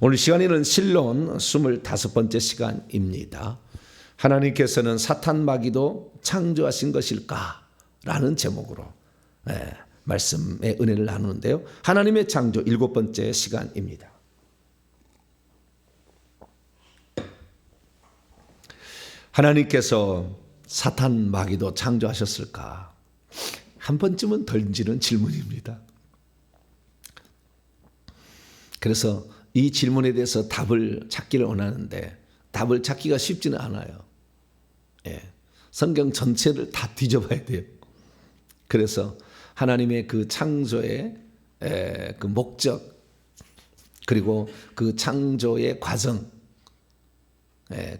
오늘 시간에는 실론 25번째 시간입니다. 하나님께서는 사탄 마귀도 창조하신 것일까? 라는 제목으로 말씀의 은혜를 나누는데요. 하나님의 창조 7번째 시간입니다. 하나님께서 사탄 마귀도 창조하셨을까? 한 번쯤은 던지는 질문입니다. 그래서 이 질문에 대해서 답을 찾기를 원하는데 답을 찾기가 쉽지는 않아요. 성경 전체를 다 뒤져봐야 돼요. 그래서 하나님의 그 창조의 그 목적, 그리고 그 창조의 과정,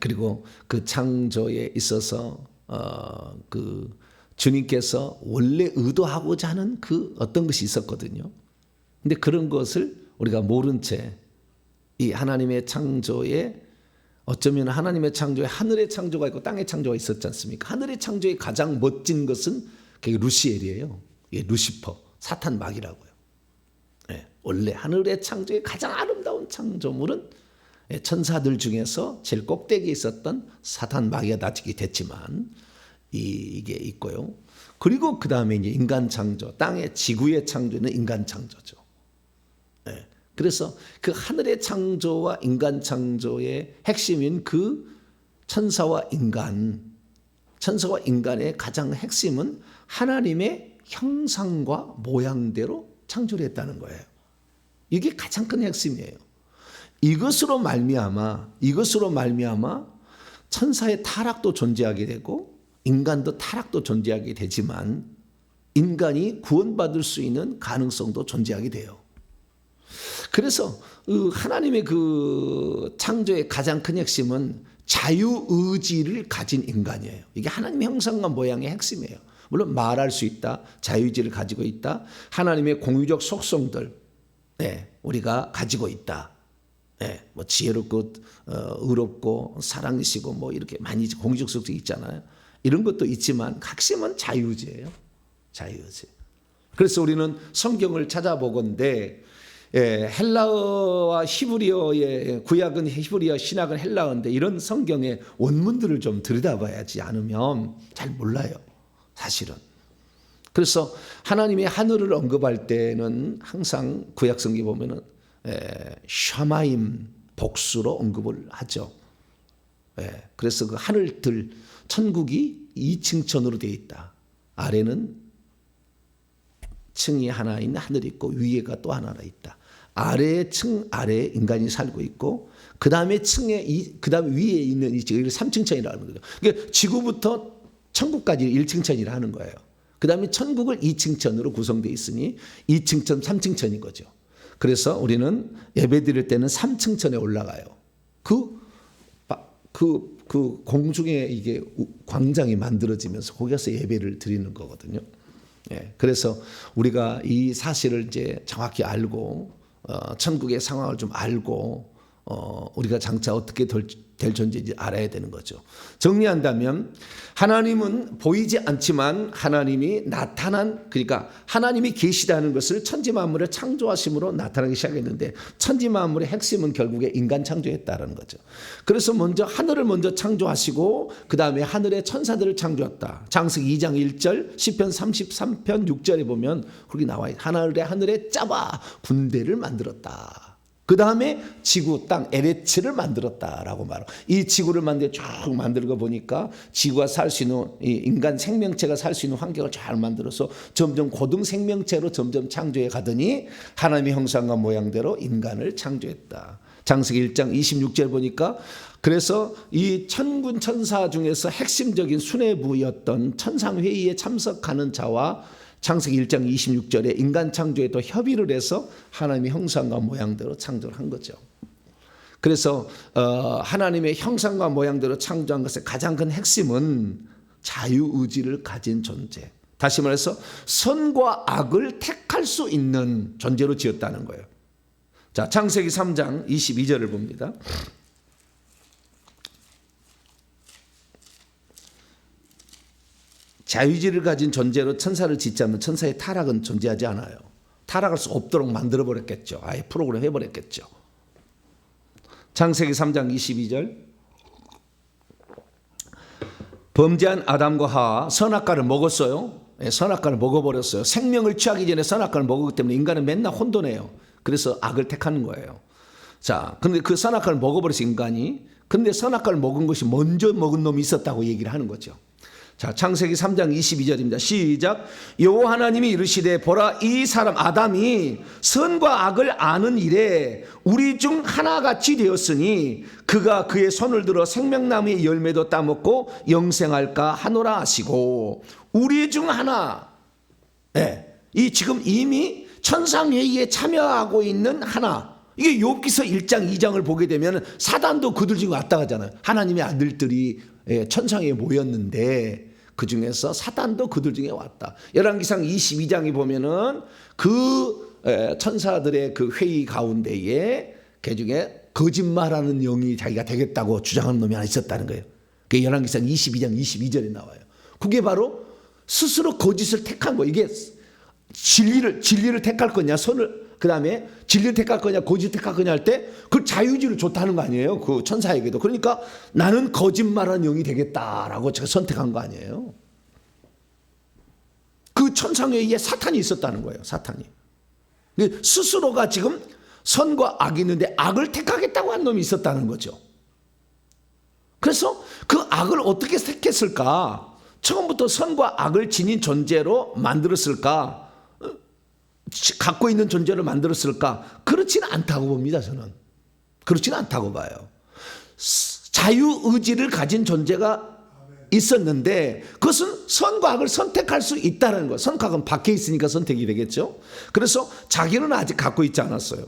그리고 그 창조에 있어서 그 주님께서 원래 의도하고자 하는 그 어떤 것이 있었거든요. 근데 그런 것을 우리가 모른 채 이 하나님의 창조에, 어쩌면 하나님의 창조에 하늘의 창조가 있고 땅의 창조가 있었지 않습니까? 하늘의 창조의 가장 멋진 것은 그게 루시엘이에요. 루시퍼, 사탄 마귀라고요. 원래 하늘의 창조의 가장 아름다운 창조물은 천사들 중에서 제일 꼭대기에 있었던 사탄 마귀가 나중에 됐지만 이게 있고요. 그리고 그 다음에 이제 인간 창조, 땅의 지구의 창조는 인간 창조죠. 그래서 그 하늘의 창조와 인간 창조의 핵심인 그 천사와 인간의 가장 핵심은 하나님의 형상과 모양대로 창조를 했다는 거예요. 이게 가장 큰 핵심이에요. 이것으로 말미암아 천사의 타락도 존재하게 되고 인간도 타락도 존재하게 되지만 인간이 구원받을 수 있는 가능성도 존재하게 돼요. 그래서 하나님의 그 창조의 가장 큰 핵심은 자유의지를 가진 인간이에요. 이게 하나님의 형상과 모양의 핵심이에요. 물론 말할 수 있다, 자유의지를 가지고 있다, 하나님의 공유적 속성들 우리가 가지고 있다. 뭐 지혜롭고 의롭고 사랑이시고 뭐 이렇게 많이 공유적 속성이 있잖아요. 이런 것도 있지만 핵심은 자유의지예요. 자유의지. 그래서 우리는 성경을 찾아보건대 헬라어와 히브리어의 구약은 히브리어, 신약은 헬라어인데 이런 성경의 원문들을 좀 들여다봐야지 않으면 잘 몰라요. 사실은. 그래서 하나님의 하늘을 언급할 때는 항상 구약 성경에 보면은 샤마임 복수로 언급을 하죠. 그래서 그 하늘들, 천국이 2층천으로 되어 있다. 아래는 층이 하나 있는 하늘이 있고 위에가 또 하나 있다. 아래의 층 아래에 인간이 살고 있고 그 다음에 그 다음에 위에 있는 이 지구를 3층천이라고 하는 거죠. 그러니까 지구부터 천국까지 1층천이라 하는 거예요. 그 다음에 천국을 2층천으로 구성되어 있으니 2층천, 3층천인 거죠. 그래서 우리는 예배 드릴 때는 3층천에 올라가요. 그 공중에 이게 광장이 만들어지면서 거기서 예배를 드리는 거거든요. 그래서 우리가 이 사실을 이제 정확히 알고 천국의 상황을 좀 알고 우리가 장차 어떻게 될 존재인지 알아야 되는 거죠. 정리한다면 하나님은 보이지 않지만 하나님이 그러니까 하나님이 계시다는 것을 천지 만물을 창조하심으로 나타나기 시작했는데 천지 만물의 핵심은 결국에 인간 창조했다는 거죠. 그래서 먼저 하늘을 먼저 창조하시고 그 다음에 하늘의 천사들을 창조했다. 창세기 2장 1절, 시편 33편 6절에 보면 거기 나와요. 하늘에 짜봐 군대를 만들었다. 그 다음에 지구, 땅, 에레츠를 만들었다라고 말하고 이 지구를 쭉 만들고 보니까 지구가 살 수 있는 인간 생명체가 살 수 있는 환경을 잘 만들어서 점점 고등 생명체로 점점 창조해 가더니 하나님의 형상과 모양대로 인간을 창조했다. 창세기 1장 26절 보니까 그래서 이 천군 천사 중에서 핵심적인 수뇌부였던 천상회의에 참석하는 자와 창세기 1장 26절에 인간 창조에 또 협의를 해서 하나님의 형상과 모양대로 창조를 한 거죠. 그래서 하나님의 형상과 모양대로 창조한 것의 가장 큰 핵심은 자유의지를 가진 존재. 다시 말해서 선과 악을 택할 수 있는 존재로 지었다는 거예요. 자, 창세기 3장 22절을 봅니다. 자유의지를 가진 존재로 천사를 짓자면 천사의 타락은 존재하지 않아요. 타락할 수 없도록 만들어버렸겠죠. 아예 프로그램 해버렸겠죠. 창세기 3장 22절. 범죄한 아담과 하와 선악과를 먹었어요. 선악과를 먹어버렸어요. 생명을 취하기 전에 선악과를 먹었기 때문에 인간은 맨날 혼돈해요. 그래서 악을 택하는 거예요. 자, 근데 그 선악과를 먹어버려서 인간이, 근데 선악과를 먹은 것이 먼저 먹은 놈이 있었다고 얘기를 하는 거죠. 자, 창세기 3장 22절입니다. 시작. 여호와 하나님이 이르시되 보라, 이 사람 아담이 선과 악을 아는 일에 우리 중 하나같이 되었으니 그가 그의 손을 들어 생명나무의 열매도 따먹고 영생할까 하노라 하시고, 우리 중 하나, 이 지금 이미 천상회의에 참여하고 있는 하나, 이게 욥기서 1장 2장을 보게 되면 사단도 그들 중에 왔다 가잖아요. 하나님의 아들들이 천상에 모였는데 그 중에서 사단도 그들 중에 왔다. 열왕기상 22장에 보면은 그 천사들의 그 회의 가운데에 그 중에 거짓말하는 영이 자기가 되겠다고 주장하는 놈이 하나 있었다는 거예요. 그게 열왕기상 22장 22절에 나와요. 그게 바로 스스로 거짓을 택한 거예요. 이게 진리를 택할 거냐, 그 다음에 진리를 택할 거냐, 거짓을 택할 거냐 할 때 그 자유지를 줬다는 거 아니에요. 그 천사에게도. 그러니까 나는 거짓말하는 영이 되겠다라고 제가 선택한 거 아니에요. 그 천상회의에 사탄이 있었다는 거예요. 사탄이. 스스로가 지금 선과 악이 있는데 악을 택하겠다고 한 놈이 있었다는 거죠. 그래서 그 악을 어떻게 택했을까? 처음부터 선과 악을 지닌 존재로 만들었을까? 갖고 있는 존재를 만들었을까? 그렇지는 않다고 봅니다. 저는 그렇지는 않다고 봐요. 자유의지를 가진 존재가 있었는데 그것은 선과 악을 선택할 수 있다는 거. 선과 악은 밖에 있으니까 선택이 되겠죠. 그래서 자기는 아직 갖고 있지 않았어요.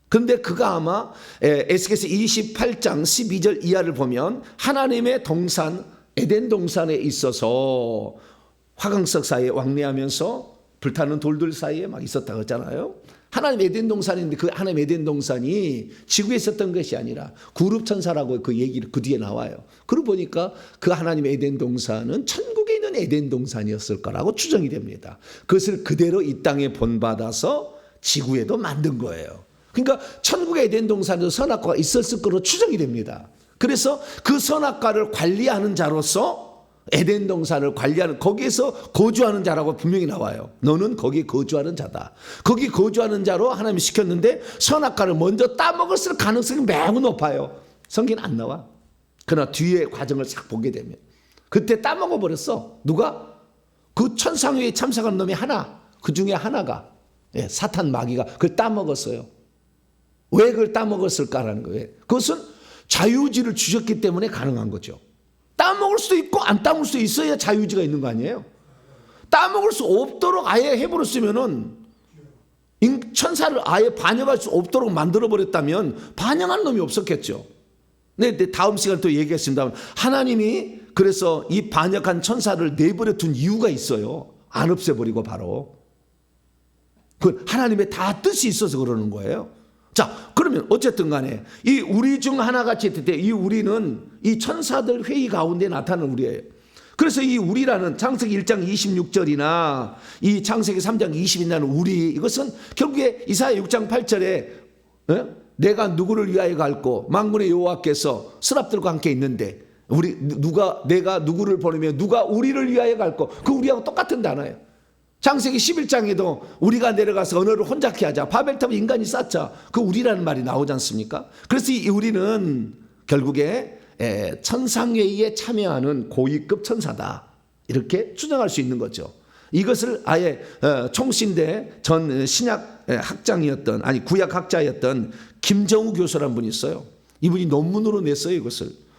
그런데 그가 아마 에스겔서 28장 12절 이하를 보면 하나님의 동산 에덴 동산에 있어서 화강석 사이에 왕래하면서 불타는 돌들 사이에 막 있었다고 했잖아요. 하나님 에덴 동산인데 그 하나님 에덴 동산이 지구에 있었던 것이 아니라 구룹천사라고 그 얘기를 그 뒤에 나와요. 그러고 보니까 그 하나님 에덴 동산은 천국에 있는 에덴 동산이었을 거라고 추정이 됩니다. 그것을 그대로 이 땅에 본받아서 지구에도 만든 거예요. 그러니까 천국의 에덴 동산에도 선악과가 있었을 거로 추정이 됩니다. 그래서 그 선악과를 관리하는 자로서 에덴 동산을 관리하는, 거기에서 거주하는 자라고 분명히 나와요. 너는 거기 거주하는 자다. 거기 거주하는 자로 하나님이 시켰는데 선악과를 먼저 따먹었을 가능성이 매우 높아요. 성경은 안 나와. 그러나 뒤에 과정을 싹 보게 되면 그때 따먹어 버렸어. 누가? 그 천상회의에 참석한 놈이 하나, 그 중에 하나가, 사탄 마귀가 그걸 따먹었어요. 왜 그걸 따먹었을까라는 거예요. 그것은 자유의지를 주셨기 때문에 가능한 거죠. 따먹을 수도 있고 안 따먹을 수도 있어야 자유의지가 있는 거 아니에요. 따먹을 수 없도록 아예 해버렸으면은, 천사를 아예 반역할 수 없도록 만들어버렸다면 반역한 놈이 없었겠죠. 네, 다음 시간에 또 얘기했습니다만 하나님이 그래서 이 반역한 천사를 내버려 둔 이유가 있어요. 안 없애버리고 바로. 그 하나님의 다 뜻이 있어서 그러는 거예요. 자, 그러면 어쨌든 간에 이 우리 중 하나같이 했을 때 이 우리는 이 천사들 회의 가운데 나타나는 우리예요. 그래서 이 우리라는 창세기 1장 26절이나 이 창세기 3장 20이라는 우리, 이것은 결국에 이사야 6장 8절에 내가 누구를 위하여 갈고 만군의 여호와께서 스랍들과 함께 있는데 내가 누구를 보내며 누가 우리를 위하여 갈고, 그 우리하고 똑같은 단어예요. 창세기 11장에도 우리가 내려가서 언어를 혼잡케 하자, 바벨탑을 인간이 쌓자, 그 우리라는 말이 나오지 않습니까? 그래서 이 우리는 결국에 천상회의에 참여하는 고위급 천사다, 이렇게 추정할 수 있는 거죠. 이것을 아예 총신대 전 신약 학장이었던, 아니 구약 학자였던 김정우 교수라는 분이 있어요. 이분이 논문으로 냈어요.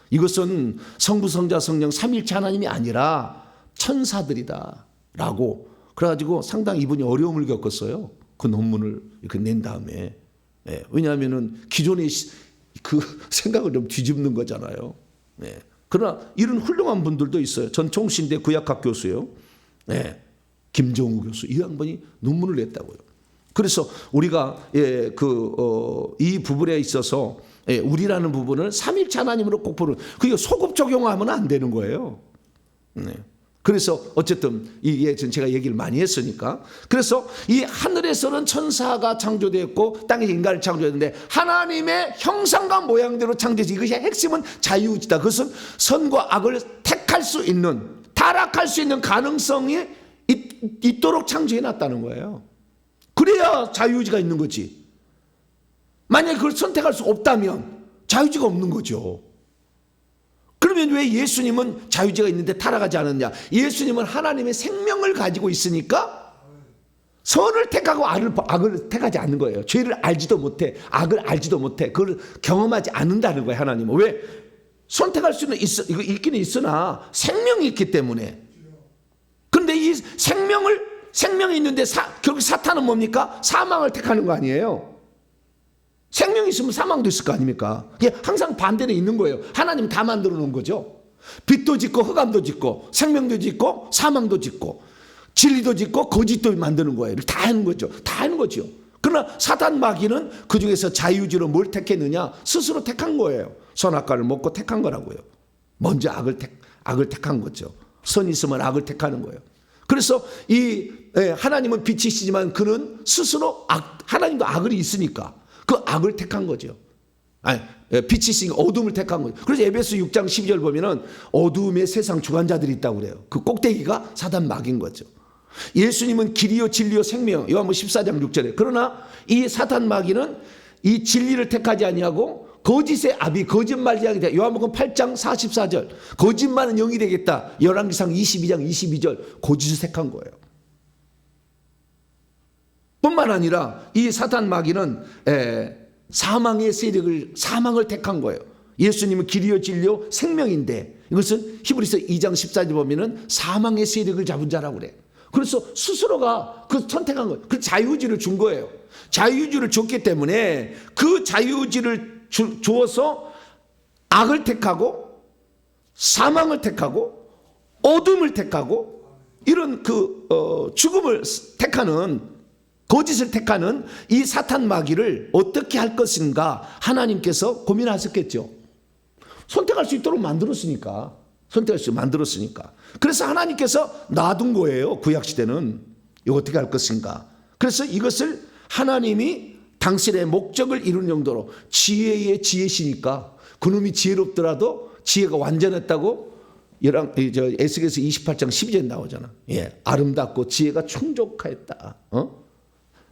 이것은 성부 성자 성령 삼일체 하나님이 아니라 천사들이다 라고. 그래가지고 상당히 이분이 어려움을 겪었어요. 그 논문을 이렇게 낸 다음에. 왜냐하면은 기존의 그 생각을 좀 뒤집는 거잖아요. 그러나 이런 훌륭한 분들도 있어요. 전 총신대 구약학 교수요. 김정우 교수. 이 양반이 논문을 냈다고요. 그래서 우리가 이 부분에 있어서 우리라는 부분을 삼일체 하나님으로 꼭 보는, 그게 소급 적용하면 안 되는 거예요. 그래서 어쨌든 이게 제가 얘기를 많이 했으니까, 그래서 이 하늘에서는 천사가 창조되었고 땅에서 인간을 창조했는데 하나님의 형상과 모양대로 창조해서 이것이 핵심은 자유의지다. 그것은 선과 악을 택할 수 있는, 타락할 수 있는 가능성이 있도록 창조해 놨다는 거예요. 그래야 자유의지가 있는 거지. 만약에 그걸 선택할 수 없다면 자유의지가 없는 거죠. 그러면 왜 예수님은 자유의지가 있는데 타락하지 않았냐? 예수님은 하나님의 생명을 가지고 있으니까 선을 택하고 악을 택하지 않는 거예요. 죄를 알지도 못해, 악을 알지도 못해, 그걸 경험하지 않는다는 거예요. 하나님은 왜? 선택할 수는 이거 있기는 있으나 생명이 있기 때문에. 그런데 이 생명이 있는데 결국 사탄은 뭡니까? 사망을 택하는 거 아니에요. 생명이 있으면 사망도 있을 거 아닙니까? 이게 항상 반대는 있는 거예요. 하나님 다 만들어 놓은 거죠. 빛도 짓고 흑암도 짓고 생명도 짓고 사망도 짓고 진리도 짓고 거짓도 만드는 거예요. 다 하는 거죠. 다 하는 거죠. 그러나 사단 마귀는 그중에서 자유의지로 뭘 택했느냐? 스스로 택한 거예요. 선악과를 먹고 택한 거라고요. 먼저 악을 택한 거죠. 선이 있으면 악을 택하는 거예요. 그래서 하나님은 빛이시지만 그는 스스로 하나님도 악을 있으니까 그 악을 택한 거죠. 빛이 있으니까 어둠을 택한 거죠. 그래서 에베소 6장 12절 보면은 어둠의 세상 주관자들이 있다고 그래요. 그 꼭대기가 사단 마귀인 거죠. 예수님은 길이요 진리요 생명, 요한복음 14장 6절에. 그러나 이 사단 마귀는 이 진리를 택하지 아니하고 거짓의 아비, 거짓말쟁이가 되다. 요한복음 8장 44절. 거짓말은 영이 되겠다. 열왕기상 22장 22절. 거짓을 택한 거예요. 뿐만 아니라 이 사탄 마귀는 사망의 세력을, 사망을 택한 거예요. 예수님은 길이요 진리요 생명인데 이것은 히브리서 2장 14절 보면은 사망의 세력을 잡은 자라고 그래. 그래서 스스로가 그 선택한 거예요. 그 자유의지를 준 거예요. 자유의지를 줬기 때문에 그 자유의지를 주어서 악을 택하고 사망을 택하고 어둠을 택하고 이런 죽음을 택하는, 거짓을 택하는 이 사탄 마귀를 어떻게 할 것인가 하나님께서 고민하셨겠죠. 선택할 수 있도록 만들었으니까. 그래서 하나님께서 놔둔 거예요. 구약시대는. 이거 어떻게 할 것인가. 그래서 이것을 하나님이 당신의 목적을 이루는 정도로 지혜의 지혜시니까 그놈이 지혜롭더라도 지혜가 완전했다고 에스겔서 28장 12절에 나오잖아. 아름답고 지혜가 충족하였다.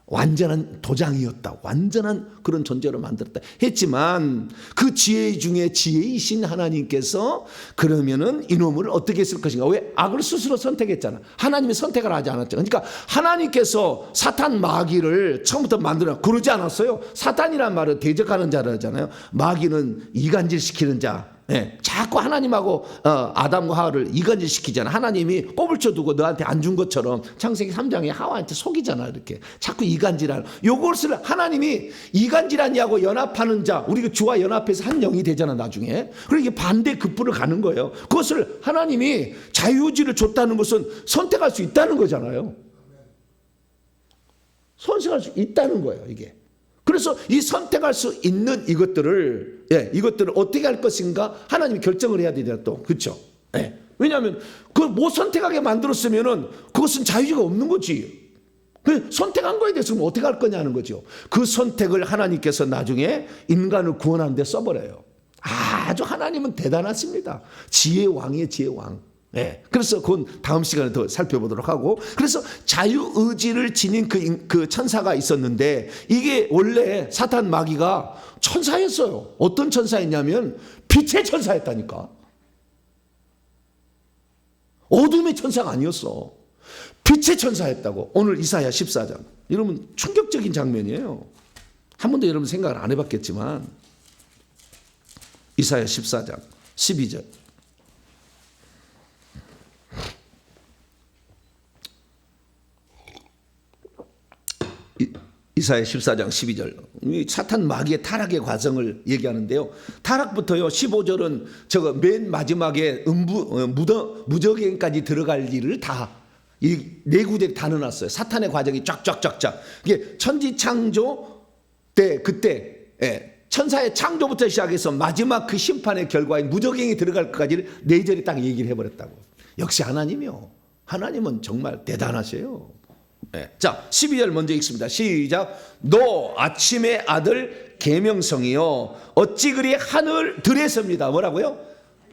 완전한 도장이었다. 완전한 그런 존재로 만들었다 했지만 그 지혜 중에 지혜이신 하나님께서 그러면은 이놈을 어떻게 했을 것인가. 왜? 악을 스스로 선택했잖아. 하나님이 선택을 하지 않았죠. 그러니까 하나님께서 사탄 마귀를 처음부터 만들어 그러지 않았어요. 사탄이란 말은 대적하는 자라잖아요. 마귀는 이간질시키는 자. 자꾸 하나님하고 아담과 하와를 이간질시키잖아. 하나님이 꼽을 쳐두고 너한테 안 준 것처럼 창세기 3장에 하와한테 속이잖아. 이렇게 자꾸 이간질하는, 요것을 하나님이 이간질한 이하고 연합하는 자, 우리가 주와 연합해서 한 영이 되잖아 나중에. 그러니까 반대 급부를 가는 거예요. 그것을 하나님이 자유의지를 줬다는 것은 선택할 수 있다는 거잖아요. 선택할 수 있다는 거예요 이게. 그래서 이 선택할 수 있는 이것들을 어떻게 할 것인가 하나님이 결정을 해야 되잖아 또. 그렇죠? 왜냐하면 그걸 못 선택하게 만들었으면은 그것은 자유가 없는 거지. 선택한 거에 대해서 어떻게 할 거냐는 거죠. 그 선택을 하나님께서 나중에 인간을 구원하는 데 써버려요. 아주 하나님은 대단하십니다. 지혜의 왕이에요. 지혜의 왕. 그래서 그건 다음 시간에 더 살펴보도록 하고, 그래서 자유의지를 지닌 그 천사가 있었는데 이게 원래 사탄 마귀가 천사였어요. 어떤 천사였냐면 빛의 천사였다니까. 어둠의 천사가 아니었어. 빛의 천사였다고. 오늘 이사야 14장. 여러분 충격적인 장면이에요. 한 번도 여러분 생각을 안 해봤겠지만 이사야 14장 12절. 이사야 14장 12절. 사탄 마귀의 타락의 과정을 얘기하는데요. 타락부터요 15절은 저거 맨 마지막에 무저갱까지 들어갈 일을 다 이 네 구절에 다 넣어놨어요. 사탄의 과정이 쫙쫙쫙쫙. 이게 천지창조 때 그때 천사의 창조부터 시작해서 마지막 그 심판의 결과인 무저갱이 들어갈 것까지를 네 절에 딱 얘기를 해버렸다고. 역시 하나님이요. 하나님은 정말 대단하세요. 네. 자, 12절 먼저 읽습니다. 시작. 너 아침의 아들 계명성이요 어찌 그리 하늘들에서입니다. 뭐라고요?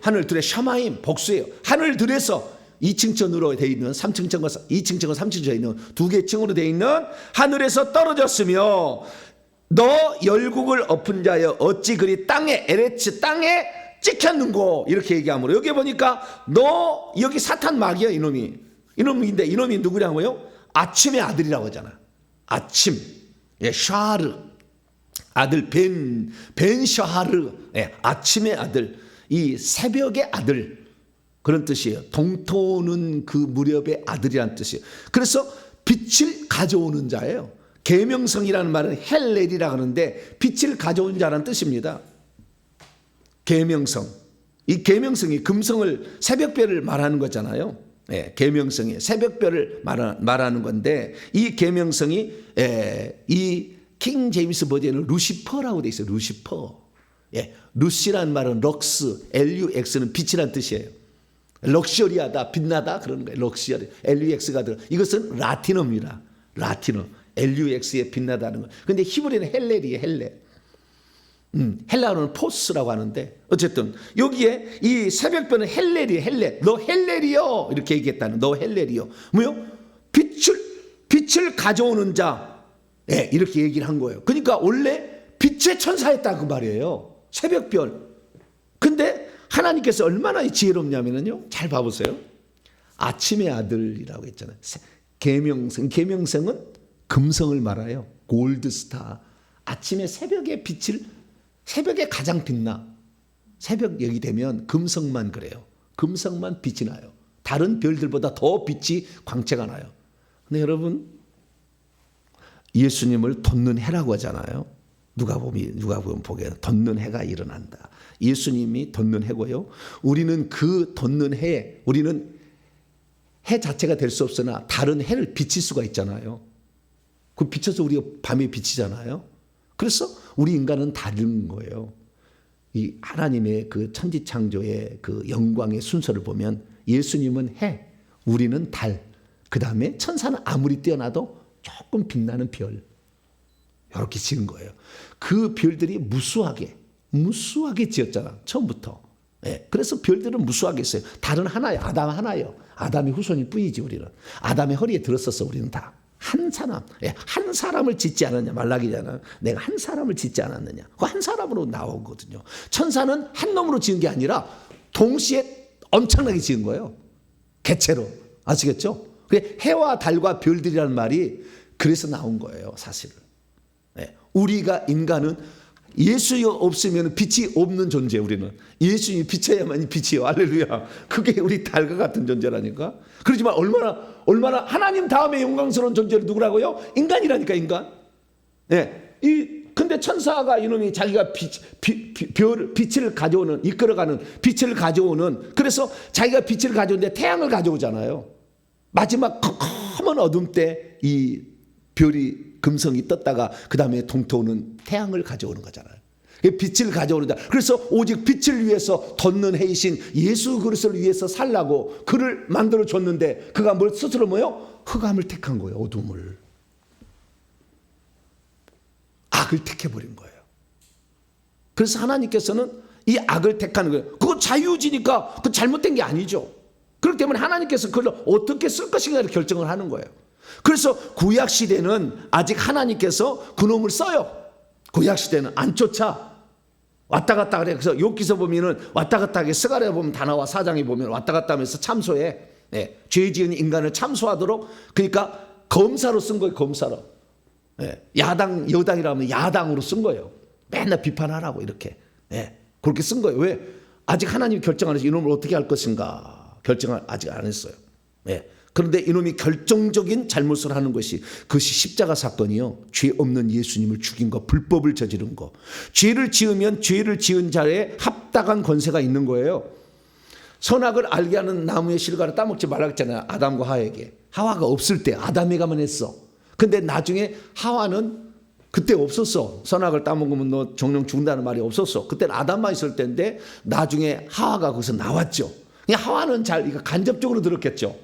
하늘들에 샤마임 복수예요. 하늘들에서 2층천으로 되어 있는 3층천과 2층천과 3층천에 되어 있는 두 개 층으로 되어 있는 하늘에서 떨어졌으며 너 열국을 엎은 자여 어찌 그리 땅에 에레츠 땅에 찍혔는고 이렇게 얘기하므로 여기 보니까 너 여기 사탄 마귀야 이놈인데 이놈이 누구냐고요? 아침의 아들이라고 하잖아. 아침 예, 샤르 아들 벤 샤르 예, 아침의 아들 이 새벽의 아들 그런 뜻이에요. 동토는 그 무렵의 아들이라는 뜻이에요. 그래서 빛을 가져오는 자예요. 계명성이라는 말은 헬렐이라고 하는데 빛을 가져온 자라는 뜻입니다. 계명성. 이 계명성이 금성을 새벽별을 말하는 거잖아요. 예, 계명성이 새벽별을 말하는 건데 이 계명성이 이 킹 제임스 버전은 루시퍼라고 돼 있어요. 루시퍼. 예, 루시라는 말은 럭스, LUX는 빛이라는 뜻이에요. 럭셔리하다, 빛나다 그러는 거예요. 럭셔리, LUX가 들어. 이것은 라틴어입니다. 라틴어, LUX에 빛나다는 거. 근데 히브리는 헬렐이에요. 헬렐. 헬라어는 포스라고 하는데 어쨌든 여기에 이 새벽별은 헬렐이에요. 헬렐. 너 헬렐이요. 이렇게 얘기했다는. 너 헬렐이요. 뭐요? 빛을 가져오는 자. 예, 이렇게 얘기를 한 거예요. 그러니까 원래 빛의 천사였다 그 말이에요. 새벽별. 근데 하나님께서 얼마나 지혜롭냐면요. 잘 봐보세요. 아침의 아들이라고 했잖아요. 계명성은 금성을 말해요. 골드스타. 아침에 새벽의 빛을 새벽에 가장 빛나. 새벽 여기 되면 금성만 그래요. 금성만 빛이 나요. 다른 별들보다 더 빛이 광채가 나요. 근데 여러분 예수님을 돋는 해라고 하잖아요. 누가 보면 보게 돋는 해가 일어난다. 예수님이 돋는 해고요. 우리는 그 돋는 해에 우리는 해 자체가 될 수 없으나 다른 해를 비칠 수가 있잖아요. 그 비춰서 우리가 밤에 비치잖아요. 그래서 우리 인간은 다른 거예요. 이 하나님의 그 천지창조의 그 영광의 순서를 보면 예수님은 해, 우리는 달, 그 다음에 천사는 아무리 뛰어나도 조금 빛나는 별. 이렇게 지은 거예요. 그 별들이 무수하게 지었잖아. 처음부터. 예, 그래서 별들은 무수하게 했어요. 달은 하나예요. 아담 하나예요. 아담의 후손일 뿐이지 우리는. 아담의 허리에 들었었어 우리는 다. 한 사람. 예, 한 사람을 짓지 않았냐. 말라기잖아. 내가 한 사람을 짓지 않았느냐. 그 한 사람으로 나오거든요. 천사는 한 놈으로 지은 게 아니라 동시에 엄청나게 지은 거예요. 개체로. 아시겠죠? 해와 달과 별들이라는 말이 그래서 나온 거예요. 사실은. 네. 우리가 인간은 예수 없으면 빛이 없는 존재. 우리는 예수님이 빛이야만 빛이요. 할렐루야. 그게 우리 달과 같은 존재라니까. 그렇지만 얼마나 하나님 다음에 영광스러운 존재를 누구라고요? 인간이라니까. 인간. 네. 근데 천사가 이놈이 자기가 빛을 가져오는 이끌어가는 빛을 가져오는 그래서 자기가 빛을 가져오는데 태양을 가져오잖아요. 마지막 컴컴한 어둠 때 이 별이 금성이 떴다가 그 다음에 동토는 태양을 가져오는 거잖아요. 빛을 가져오는 자. 그래서 오직 빛을 위해서 돋는 해이신 예수 그리스도를 위해서 살라고 그를 만들어 줬는데 그가 뭘 스스로 뭐요? 흑암을 택한 거예요. 어둠을. 악을 택해버린 거예요. 그래서 하나님께서는 이 악을 택하는 거예요. 그거 자유지니까 그 잘못된 게 아니죠. 그렇기 때문에 하나님께서 그걸 어떻게 쓸 것인가를 결정을 하는 거예요. 그래서 구약시대는 아직 하나님께서 그놈을 써요. 구약시대는 안 쫓아. 왔다 갔다 그래. 그래서 욥기서 보면은 왔다 갔다 하게 스가랴 보면 다 나와. 사장에 보면 왔다 갔다 하면서 참소해. 예, 죄 지은 인간을 참소하도록 그러니까 검사로 쓴 거예요. 검사로. 예, 여당이라면 야당으로 쓴 거예요. 맨날 비판하라고 이렇게. 예, 그렇게 쓴 거예요. 왜? 아직 하나님이 결정 안 해서 이놈을 어떻게 할 것인가 결정을 아직 안 했어요. 예. 그런데 이놈이 결정적인 잘못을 하는 그것이 십자가 사건이요. 죄 없는 예수님을 죽인 거, 불법을 저지른 거. 죄를 지으면 죄를 지은 자에 합당한 권세가 있는 거예요. 선악을 알게 하는 나무의 실과를 따먹지 말라 했잖아요. 아담과 하와에게. 하와가 없을 때 아담에게만 했어. 근데 나중에 하와는 그때 없었어. 선악을 따먹으면 너 정령 죽는다는 말이 없었어. 그때는 아담만 있을 때인데 나중에 하와가 거기서 나왔죠. 하와는 이거 간접적으로 들었겠죠.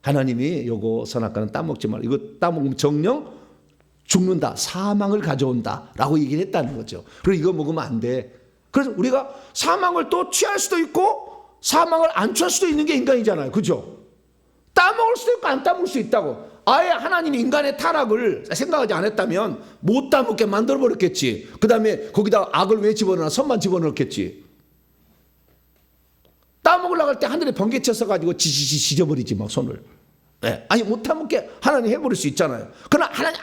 하나님이 요거 선악과는 따먹지 말라. 이거 따먹으면 정령 죽는다. 사망을 가져온다. 라고 얘기를 했다는 거죠. 그리고 이거 먹으면 안 돼. 그래서 우리가 사망을 또 취할 수도 있고 사망을 안 취할 수도 있는 게 인간이잖아요. 그죠? 따먹을 수도 있고 안 따먹을 수 있다고. 아예 하나님이 인간의 타락을 생각하지 않았다면 못 따먹게 만들어버렸겠지. 그 다음에 거기다 악을 왜 집어넣나? 선만 집어넣었겠지. 따먹으려고 할 때 하늘에 번개 쳐서가지고 지져버리지 막 손을. 네. 아니 못 따먹게 하나님 해버릴 수 있잖아요. 그러나 하나님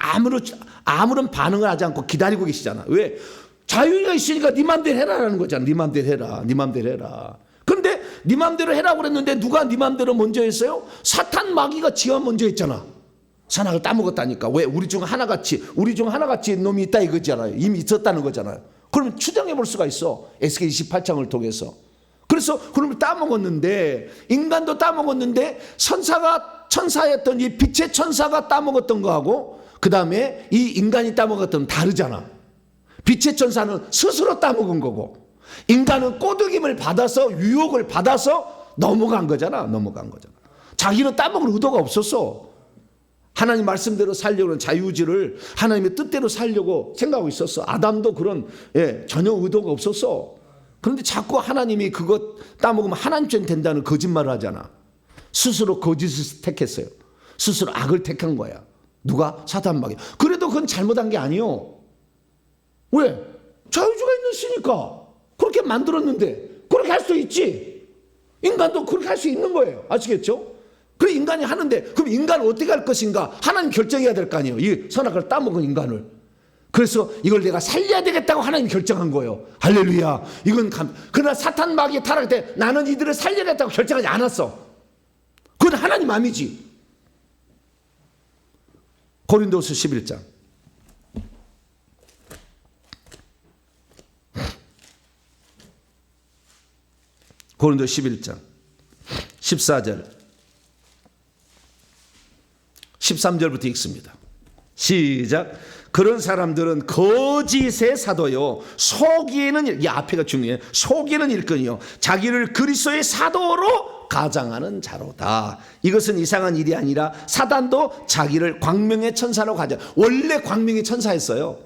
아무런 반응을 하지 않고 기다리고 계시잖아. 왜? 자유가 있으니까 네 맘대로 해라라는 거잖아. 네 맘대로 해라. 네 맘대로 해라. 그런데 네 맘대로 해라고 그랬는데 누가 네 맘대로 먼저 했어요? 사탄 마귀가 지가 먼저 했잖아. 선악을 따먹었다니까. 왜? 우리 중 하나같이 놈이 있다 이거잖아요. 이미 있었다는 거잖아요. 그러면 추정해 볼 수가 있어. 에스겔 28장을 통해서. 그래서 그러면 따먹었는데 인간도 따먹었는데 천사였던 이 빛의 천사가 따먹었던 거하고 그 다음에 이 인간이 따먹었던 다르잖아. 빛의 천사는 스스로 따먹은 거고 인간은 꼬드김을 받아서 유혹을 받아서 넘어간 거잖아. 자기는 따먹을 의도가 없었어. 하나님 말씀대로 살려고 하는 자유의지를 하나님의 뜻대로 살려고 생각하고 있었어. 아담도 그런 전혀 의도가 없었어. 그런데 자꾸 하나님이 그것 따먹으면 하나님처럼 된다는 거짓말을 하잖아. 스스로 거짓을 택했어요. 스스로 악을 택한 거야. 누가? 사탄 마귀. 그래도 그건 잘못한 게 아니요. 왜? 자유주의가 있으니까 그렇게 만들었는데 그렇게 할 수 있지. 인간도 그렇게 할 수 있는 거예요. 아시겠죠? 그래 인간이 하는데 그럼 인간은 어떻게 할 것인가? 하나님 결정해야 될 거 아니에요. 이 선악을 따먹은 인간을. 그래서 이걸 내가 살려야 되겠다고 하나님 결정한 거예요. 할렐루야. 그러나 사탄 마귀의 타락 때 나는 이들을 살려야겠다고 결정하지 않았어. 그건 하나님 마음이지. 고린도서 11장. 고린도 11장 14절 13절부터 읽습니다. 시작. 그런 사람들은 거짓의 사도요 속이는 이 앞에가 중요해요. 속이는 일꾼이요 자기를 그리스도의 사도로 가장하는 자로다. 이것은 이상한 일이 아니라 사단도 자기를 광명의 천사로 가져. 원래 광명의 천사였어요.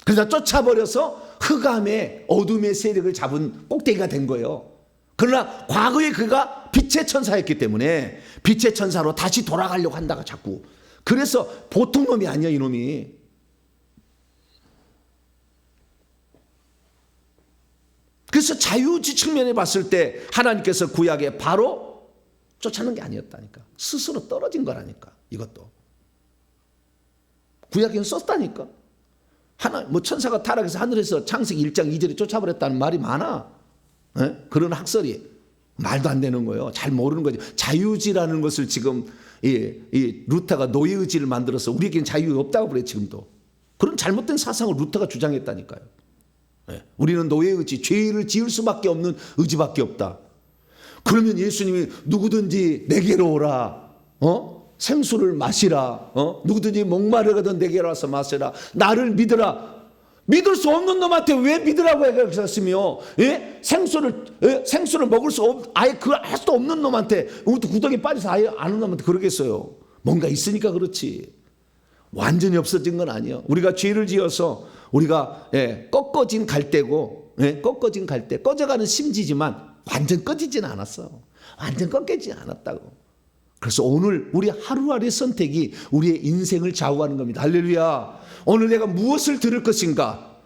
그래서 쫓아버려서 흑암의 어둠의 세력을 잡은 꼭대기가 된 거예요. 그러나 과거에 그가 빛의 천사였기 때문에 빛의 천사로 다시 돌아가려고 한다가 자꾸. 그래서 보통 놈이 아니야 이놈이. 그래서 자유지 측면에 봤을 때 하나님께서 구약에 바로 쫓아낸 게 아니었다니까. 스스로 떨어진 거라니까. 이것도 구약에는 썼다니까. 천사가 타락해서 하늘에서 창세기 1장 2절에 쫓아버렸다는 말이 많아. 그런 학설이 말도 안 되는 거예요. 잘 모르는 거죠. 자유의지라는 것을 지금 이 루터가 노예의지를 만들어서 우리에게는 자유 없다고 그래. 지금도 그런 잘못된 사상을 루터가 주장했다니까요. 우리는 노예의지, 죄를 지을 수밖에 없는 의지밖에 없다. 그러면 예수님이 누구든지 내게로 오라, 생수를 마시라, 누구든지 목마르거든 내게로 와서 마시라, 나를 믿으라. 믿을 수 없는 놈한테 왜 믿으라고 하셨으며, 생수를 먹을 아예 그걸 할 수 없는 놈한테, 구덩이 빠져서 아예 아는 놈한테 그러겠어요. 뭔가 있으니까 그렇지. 완전히 없어진 건 아니에요. 우리가 죄를 지어서 우리가 꺾어진 갈대고, 꺾어진 갈대, 꺼져가는 심지지만 완전 꺼지진 않았어. 완전 꺾이지 않았다고. 그래서 오늘 우리 하루하루의 선택이 우리의 인생을 좌우하는 겁니다. 할렐루야. 오늘 내가 무엇을 들을 것인가?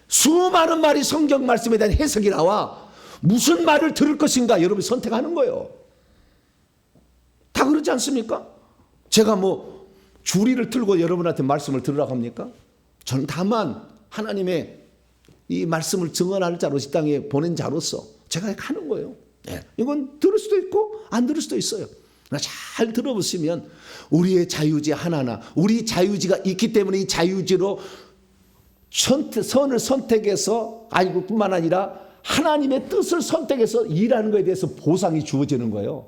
수많은 말이 성경 말씀에 대한 해석이 나와. 무슨 말을 들을 것인가? 여러분이 선택하는 거예요. 다 그렇지 않습니까? 제가 주리를 틀고 여러분한테 말씀을 들으라고 합니까? 저는 다만 하나님의 이 말씀을 증언할 자로 이 땅에 보낸 자로서 제가 하는 거예요. 이건 들을 수도 있고 안 들을 수도 있어요. 잘 들어보시면 우리의 자유지 하나하나, 우리 자유지가 있기 때문에 이 자유지로 선을 선택해서 아니고 뿐만 아니라 하나님의 뜻을 선택해서 일하는 것에 대해서 보상이 주어지는 거예요.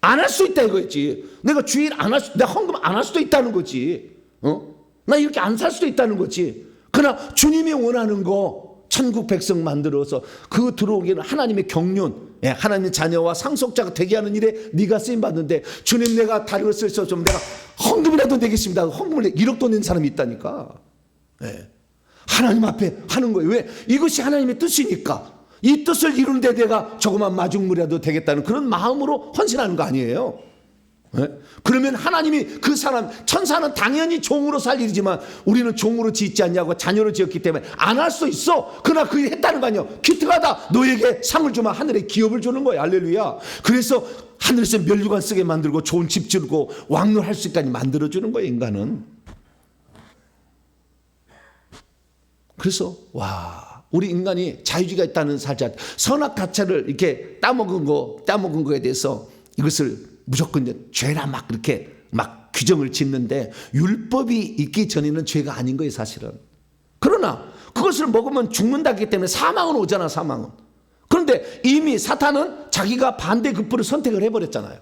안 할 수 있다 이거지. 내가 주일 내가 헌금 안 할 수도 있다는 거지. 나 이렇게 안 살 수도 있다는 거지. 그러나 주님이 원하는 거 천국 백성 만들어서 그 들어오기는 하나님의 경륜, 하나님의 자녀와 상속자가 되게 하는 일에 네가 쓰임 받는데, 주님 내가 다리를 쓸 수 없으면 내가 헌금이라도 내겠습니다. 헌금을 1억도 낸 사람이 있다니까. 하나님 앞에 하는 거예요. 왜? 이것이 하나님의 뜻이니까. 이 뜻을 이루는데 내가 조그만 마중물이라도 되겠다는 그런 마음으로 헌신하는 거 아니에요. 그러면 하나님이 그 사람, 천사는 당연히 종으로 살 일이지만 우리는 종으로 짓지 않냐고 자녀로 지었기 때문에 안 할 수 있어. 그러나 그 했다는 거 아니에요. 기특하다. 너에게 상을 주면 하늘에 기업을 주는 거예요. 할렐루야. 그래서 하늘에서 면류관 쓰게 만들고 좋은 집 주고 왕노할 수 있까지 만들어주는 거예요, 인간은. 그래서 우리 인간이 자유주의가 있다는 사실, 선악과채를 이렇게 따먹은 거에 대해서 이것을 무조건 죄라 막 그렇게 막 규정을 짓는데, 율법이 있기 전에는 죄가 아닌 거예요, 사실은. 그러나 그것을 먹으면 죽는다기 때문에 사망은 오잖아, 사망은. 그런데 이미 사탄은 자기가 반대급부를 선택을 해버렸잖아요.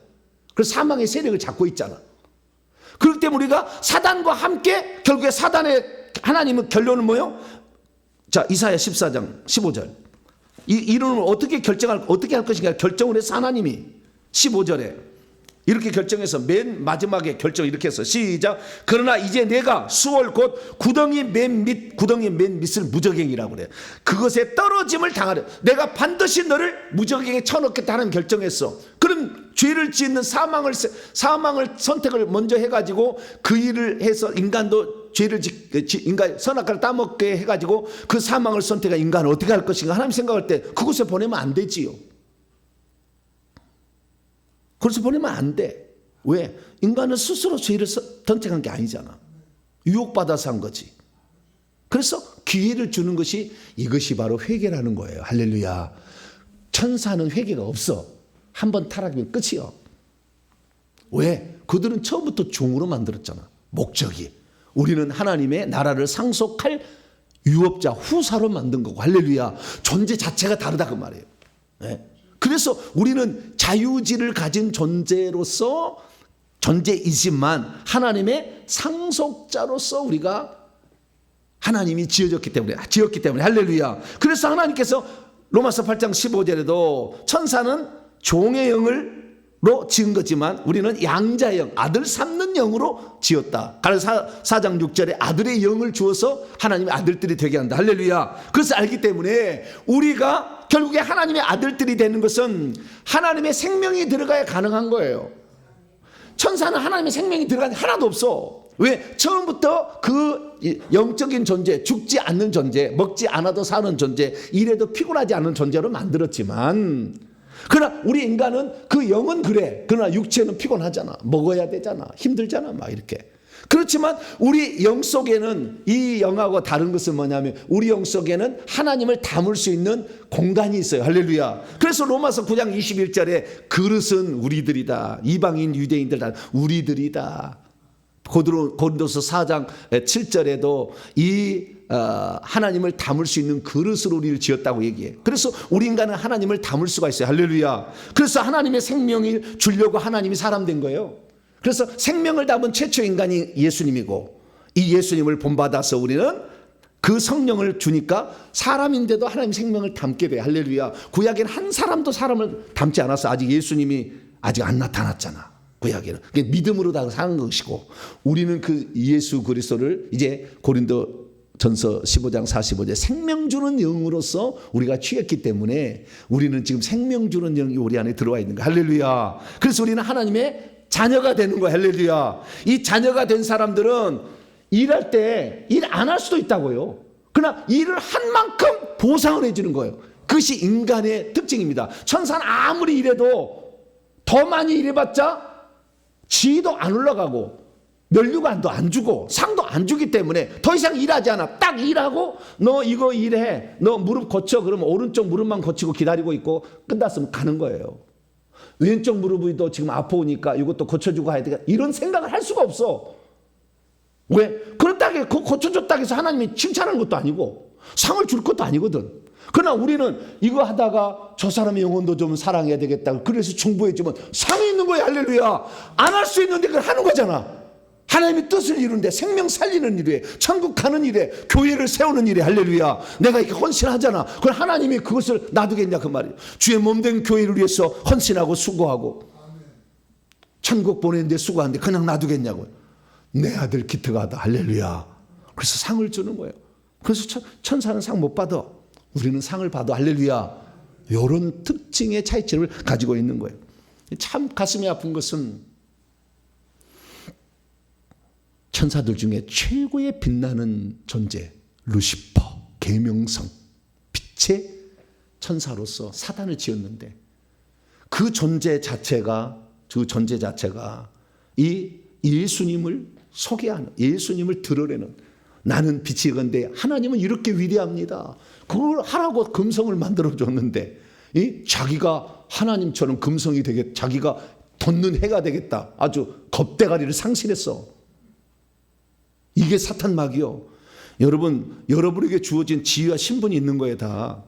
그래서 사망의 세력을 잡고 있잖아. 그렇기 때문에 우리가 사단과 함께 결국에 하나님의 결론은 뭐예요? 자, 이사야 14장 15절. 이 이론을 어떻게 할 것인가 결정을 해서 하나님이 15절에 이렇게 결정해서 맨 마지막에 결정 이렇게 해서 시작. 그러나 이제 내가 수월 곧 구덩이 맨 밑을 무적행이라고 그래. 그것에 떨어짐을 당하려. 내가 반드시 너를 무적행에 쳐넣겠다 하는 결정했어. 그럼 죄를 짓는 사망을 선택을 먼저 해가지고 그 일을 해서 인간도 인간 선악과를 따먹게 해가지고 그 사망을 선택한 인간은 어떻게 할 것인가 하나님 생각할 때 그곳에 보내면 안 되지요. 그래서 보내면 안 돼. 왜? 인간은 스스로 죄를 선택한 게 아니잖아. 유혹받아서 한 거지. 그래서 기회를 주는 것이 이것이 바로 회개라는 거예요. 할렐루야. 천사는 회개가 없어. 한번 타락이면 끝이요. 왜? 그들은 처음부터 종으로 만들었잖아. 목적이. 우리는 하나님의 나라를 상속할 유업자, 후사로 만든 거고. 할렐루야. 존재 자체가 다르다 그 말이에요. 네? 그래서 우리는 자유지를 가진 존재이지만 하나님의 상속자로서 우리가 하나님이 지었기 때문에 할렐루야. 그래서 하나님께서 로마서 8장 15절에도 천사는 종의 영으로 지은 거지만 우리는 양자의 영, 아들 삼는 영으로 지었다. 가라사야 4장 6절에 아들의 영을 주어서 하나님의 아들들이 되게 한다. 할렐루야. 그래서 알기 때문에 우리가 결국에 하나님의 아들들이 되는 것은 하나님의 생명이 들어가야 가능한 거예요. 천사는 하나님의 생명이 들어간 게 하나도 없어. 왜? 처음부터 그 영적인 존재, 죽지 않는 존재, 먹지 않아도 사는 존재, 이래도 피곤하지 않은 존재로 만들었지만, 그러나 우리 인간은 그 영은 그래. 그러나 육체는 피곤하잖아. 먹어야 되잖아. 힘들잖아. 막 이렇게. 그렇지만 우리 영 속에는, 이 영하고 다른 것은 뭐냐면 우리 영 속에는 하나님을 담을 수 있는 공간이 있어요. 할렐루야. 그래서 로마서 9장 21절에 그릇은 우리들이다. 이방인 유대인들 다 우리들이다. 고린도서 4장 7절에도 이 하나님을 담을 수 있는 그릇으로 우리를 지었다고 얘기해. 그래서 우리 인간은 하나님을 담을 수가 있어요. 할렐루야. 그래서 하나님의 생명을 주려고 하나님이 사람 된 거예요. 그래서 생명을 담은 최초 인간이 예수님이고, 이 예수님을 본받아서 우리는 그 성령을 주니까 사람인데도 하나님 생명을 담게 돼. 할렐루야. 구약에는 한 사람도 사람을 담지 않았어. 아직 예수님이 아직 안 나타났잖아. 구약에는. 그게 믿음으로 다 사는 것이고, 우리는 그 예수 그리스도를 이제 고린도 전서 15장 45절 생명 주는 영으로서 우리가 취했기 때문에 우리는 지금 생명 주는 영이 우리 안에 들어와 있는 거야. 할렐루야. 그래서 우리는 하나님의 자녀가 되는 거야. 할렐루야. 이 자녀가 된 사람들은 일할 때 일 안 할 수도 있다고요. 그러나 일을 한 만큼 보상을 해주는 거예요. 그것이 인간의 특징입니다. 천사는 아무리 일해도 더 많이 일해봤자 지위도 안 올라가고 면류관도 안 주고 상도 안 주기 때문에 더 이상 일하지 않아. 딱 일하고 너 이거 일해. 너 무릎 고쳐. 그러면 오른쪽 무릎만 고치고 기다리고 있고 끝났으면 가는 거예요. 왼쪽 무릎이 또 지금 아파오니까 이것도 고쳐주고 해야 되겠다. 이런 생각을 할 수가 없어. 왜? 그렇다고 고쳐줬다고 해서 하나님이 칭찬하는 것도 아니고 상을 줄 것도 아니거든. 그러나 우리는 이거 하다가 저 사람의 영혼도 좀 사랑해야 되겠다. 그래서 충고해주면 상이 있는 거야. 할렐루야. 안 할 수 있는데 그걸 하는 거잖아. 하나님의 뜻을 이루는데, 생명 살리는 일에, 천국 가는 일에, 교회를 세우는 일에, 할렐루야. 내가 이렇게 헌신하잖아. 그럼 하나님이 그것을 놔두겠냐 그 말이에요. 주의 몸된 교회를 위해서 헌신하고 수고하고 천국 보내는데 수고하는데 그냥 놔두겠냐고요. 내 아들 기특하다. 할렐루야. 그래서 상을 주는 거예요. 그래서 천사는 상 못 받아. 우리는 상을 받아. 할렐루야. 이런 특징의 차이점을 가지고 있는 거예요. 참 가슴이 아픈 것은 천사들 중에 최고의 빛나는 존재 루시퍼, 계명성, 빛의 천사로서 사단을 지었는데 그 존재 자체가 이 예수님을 소개하는, 예수님을 드러내는, 나는 빛이건데 하나님은 이렇게 위대합니다. 그걸 하라고 금성을 만들어줬는데 자기가 하나님처럼 금성이 되겠다, 자기가 돋는 해가 되겠다, 아주 겁대가리를 상실했어. 이게 사탄 막이요. 여러분에게 주어진 지위와 신분이 있는 거에 다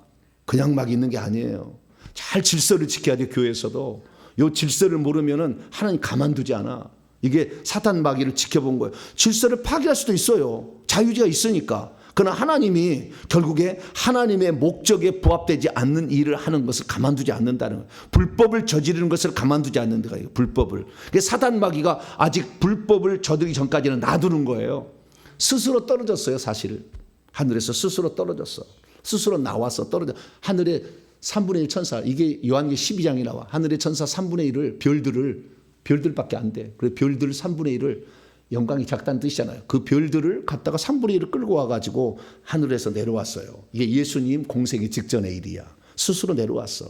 그냥 막 있는 게 아니에요. 잘 질서를 지켜야 돼. 교회에서도 이 질서를 모르면은 하나님 가만두지 않아. 이게 사탄 마귀를 지켜본 거예요. 질서를 파괴할 수도 있어요. 자유지가 있으니까. 그러나 하나님이 결국에 하나님의 목적에 부합되지 않는 일을 하는 것을 가만두지 않는다는 거예요. 불법을 저지르는 것을 가만두지 않는 거예요. 불법을. 사탄 마귀가 아직 불법을 저지르기 전까지는 놔두는 거예요. 스스로 떨어졌어요. 사실 하늘에서 스스로 떨어졌어. 스스로 나와서 떨어져. 하늘에 3분의 1 천사, 이게 요한계시록 12장에 나와. 하늘의 천사 3분의 1을 별들밖에 안 돼. 그래서 별들 3분의 1을, 영광이 작다는 뜻이잖아요. 그 별들을 갖다가 3분의 1을 끌고 와가지고 하늘에서 내려왔어요. 이게 예수님 공생의 직전의 일이야. 스스로 내려왔어.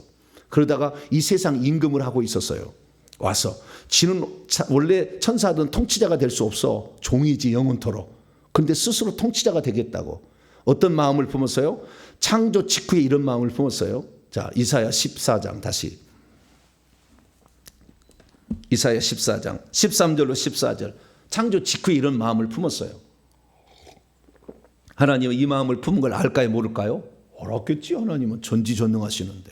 그러다가 이 세상 임금을 하고 있었어요. 와서 지는 원래 천사들은 통치자가 될 수 없어. 종이지 영원토록. 그런데 스스로 통치자가 되겠다고. 어떤 마음을 품었어요? 창조 직후에 이런 마음을 품었어요. 자, 이사야 14장 다시. 이사야 14장 13절로 14절. 창조 직후에 이런 마음을 품었어요. 하나님은 이 마음을 품은 걸 알까요, 모를까요? 알았겠지. 하나님은 전지전능하시는데.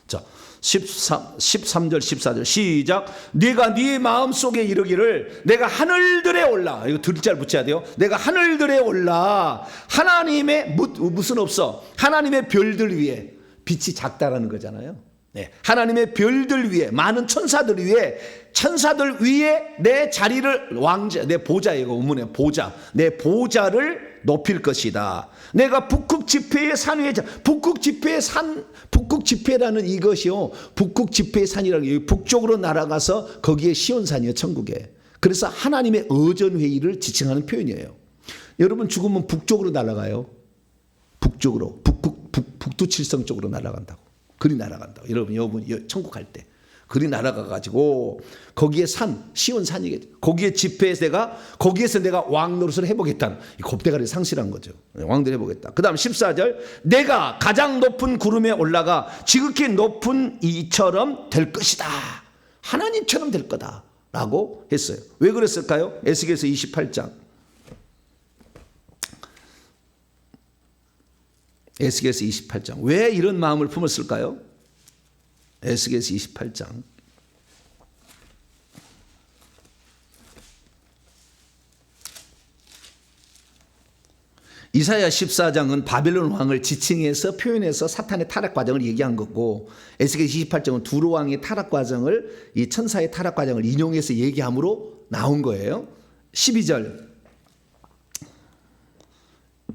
자, 13절 14절 시작. 네가 네 마음속에 이르기를 내가 하늘들에 올라. 이거 들자를 붙여야 돼요. 내가 하늘들에 올라 하나님의 무슨 없어. 하나님의 별들 위에. 빛이 작다라는 거잖아요. 네. 하나님의 별들 위에, 많은 천사들 위에 내 자리를, 왕자, 내 보자예요. 우문에 보자. 내 보자를 높일 것이다. 내가 북극 지폐의 산 위에, 북극 지폐라는 이것이요. 북극 지폐의 산이라는 게 북쪽으로 날아가서 거기에 시온산이에요. 천국에. 그래서 하나님의 의전회의를 지칭하는 표현이에요. 여러분 죽으면 북쪽으로 날아가요. 북쪽으로. 북두칠성 쪽으로 날아간다고. 그리 날아간다고. 여러분 천국 갈 때 그리 날아가가지고 거기에 산, 시온산이겠죠. 거기에서 내가 왕 노릇을 해보겠다는 이 겁대가리 상실한 거죠. 왕들 해보겠다. 그 다음 14절. 내가 가장 높은 구름에 올라가 지극히 높은 이처럼 될 것이다. 하나님처럼 될 거다 라고 했어요. 왜 그랬을까요? 에스겔서 28장. 에스겔서 28장. 왜 이런 마음을 품었을까요? 에스겔서 28장. 이사야 14장은 바벨론 왕을 지칭해서 표현해서 사탄의 타락 과정을 얘기한 거고, 에스겔 28장은 두로 왕의 타락 과정을, 이 천사의 타락 과정을 인용해서 얘기함으로 나온 거예요. 12절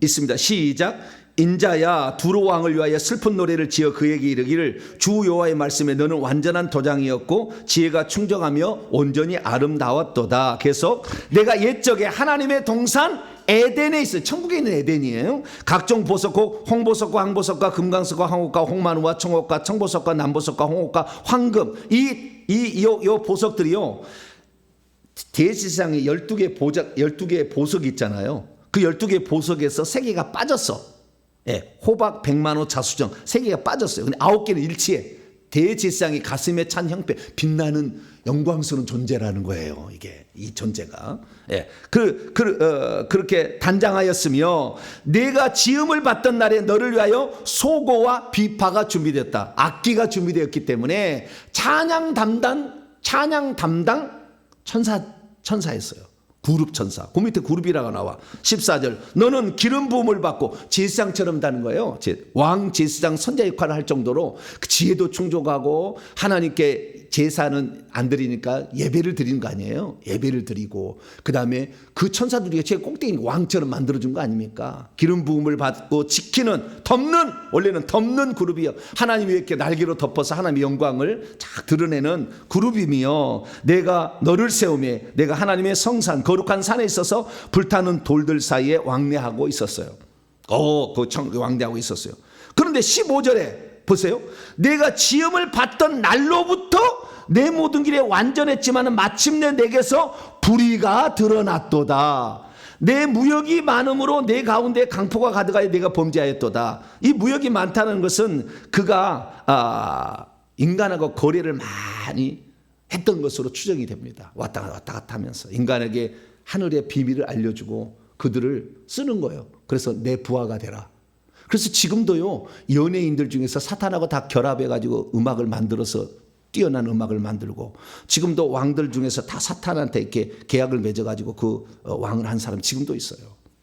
있습니다. 시작. 인자야, 두로 왕을 위하여 슬픈 노래를 지어 그에게 이르기를 주 여호와의 말씀에 너는 완전한 도장이었고 지혜가 충정하며 온전히 아름다웠도다. 계속. 내가 옛적에 하나님의 동산 에덴에 있어요. 천국에 있는 에덴이에요. 각종 보석과 홍보석과 항보석과 금강석과 황옥과 홍마누와 청옥과 청보석과 남보석과 홍옥과 황금, 이 보석들이요, 대지상에 12개의 보석이 있잖아요. 그 12개의 보석에서 3개가 빠졌어. 예, 호박, 백만호, 자수정 3개가 빠졌어요. 근데 9개는 일치해. 대제사장이 가슴에 찬 형패, 빛나는 영광스러운 존재라는 거예요. 이게 이 존재가. 예, 그렇게 단장하였으며 내가 지음을 받던 날에 너를 위하여 소고와 비파가 준비되었다. 악기가 준비되었기 때문에 찬양 담당 천사였어요. 구룹 천사. 그 밑에 구룹이라고 나와. 14절. 너는 기름 부음을 받고 제사장처럼 다는 거예요. 왕 제사장 선자 역할을 할 정도로 지혜도 충족하고 하나님께 제사는 안 드리니까 예배를 드리는 거 아니에요. 예배를 드리고 그다음에 그 천사들이 제일 꼭대기 왕처럼 만들어준 거 아닙니까? 기름 부음을 받고 지키는 덮는 원래는 덮는 그룹이요. 하나님이 이렇게 날개로 덮어서 하나님의 영광을 쫙 드러내는 그룹이며 내가 너를 세우며 내가 하나님의 성산 거룩한 산에 있어서 불타는 돌들 사이에 왕래하고 있었어요. 왕래하고 있었어요. 그런데 15절에 보세요. 내가 지음을 받던 날로부터 내 모든 길에 완전했지만 마침내 내게서 불의가 드러났도다. 내 무역이 많음으로 내 가운데 강포가 가득하여 내가 범죄하였도다. 이 무역이 많다는 것은 그가 인간하고 거래를 많이 했던 것으로 추정이 됩니다. 왔다 갔다 하면서 인간에게 하늘의 비밀을 알려주고 그들을 쓰는 거예요. 그래서 내 부하가 되라. 그래서 지금도요 연예인들 중에서 사탄하고 다 결합해가지고 음악을 만들어서 뛰어난 음악을 만들고 지금도 왕들 중에서 다 사탄한테 이렇게 계약을 맺어가지고 그 왕을 한 사람 지금도 있어요.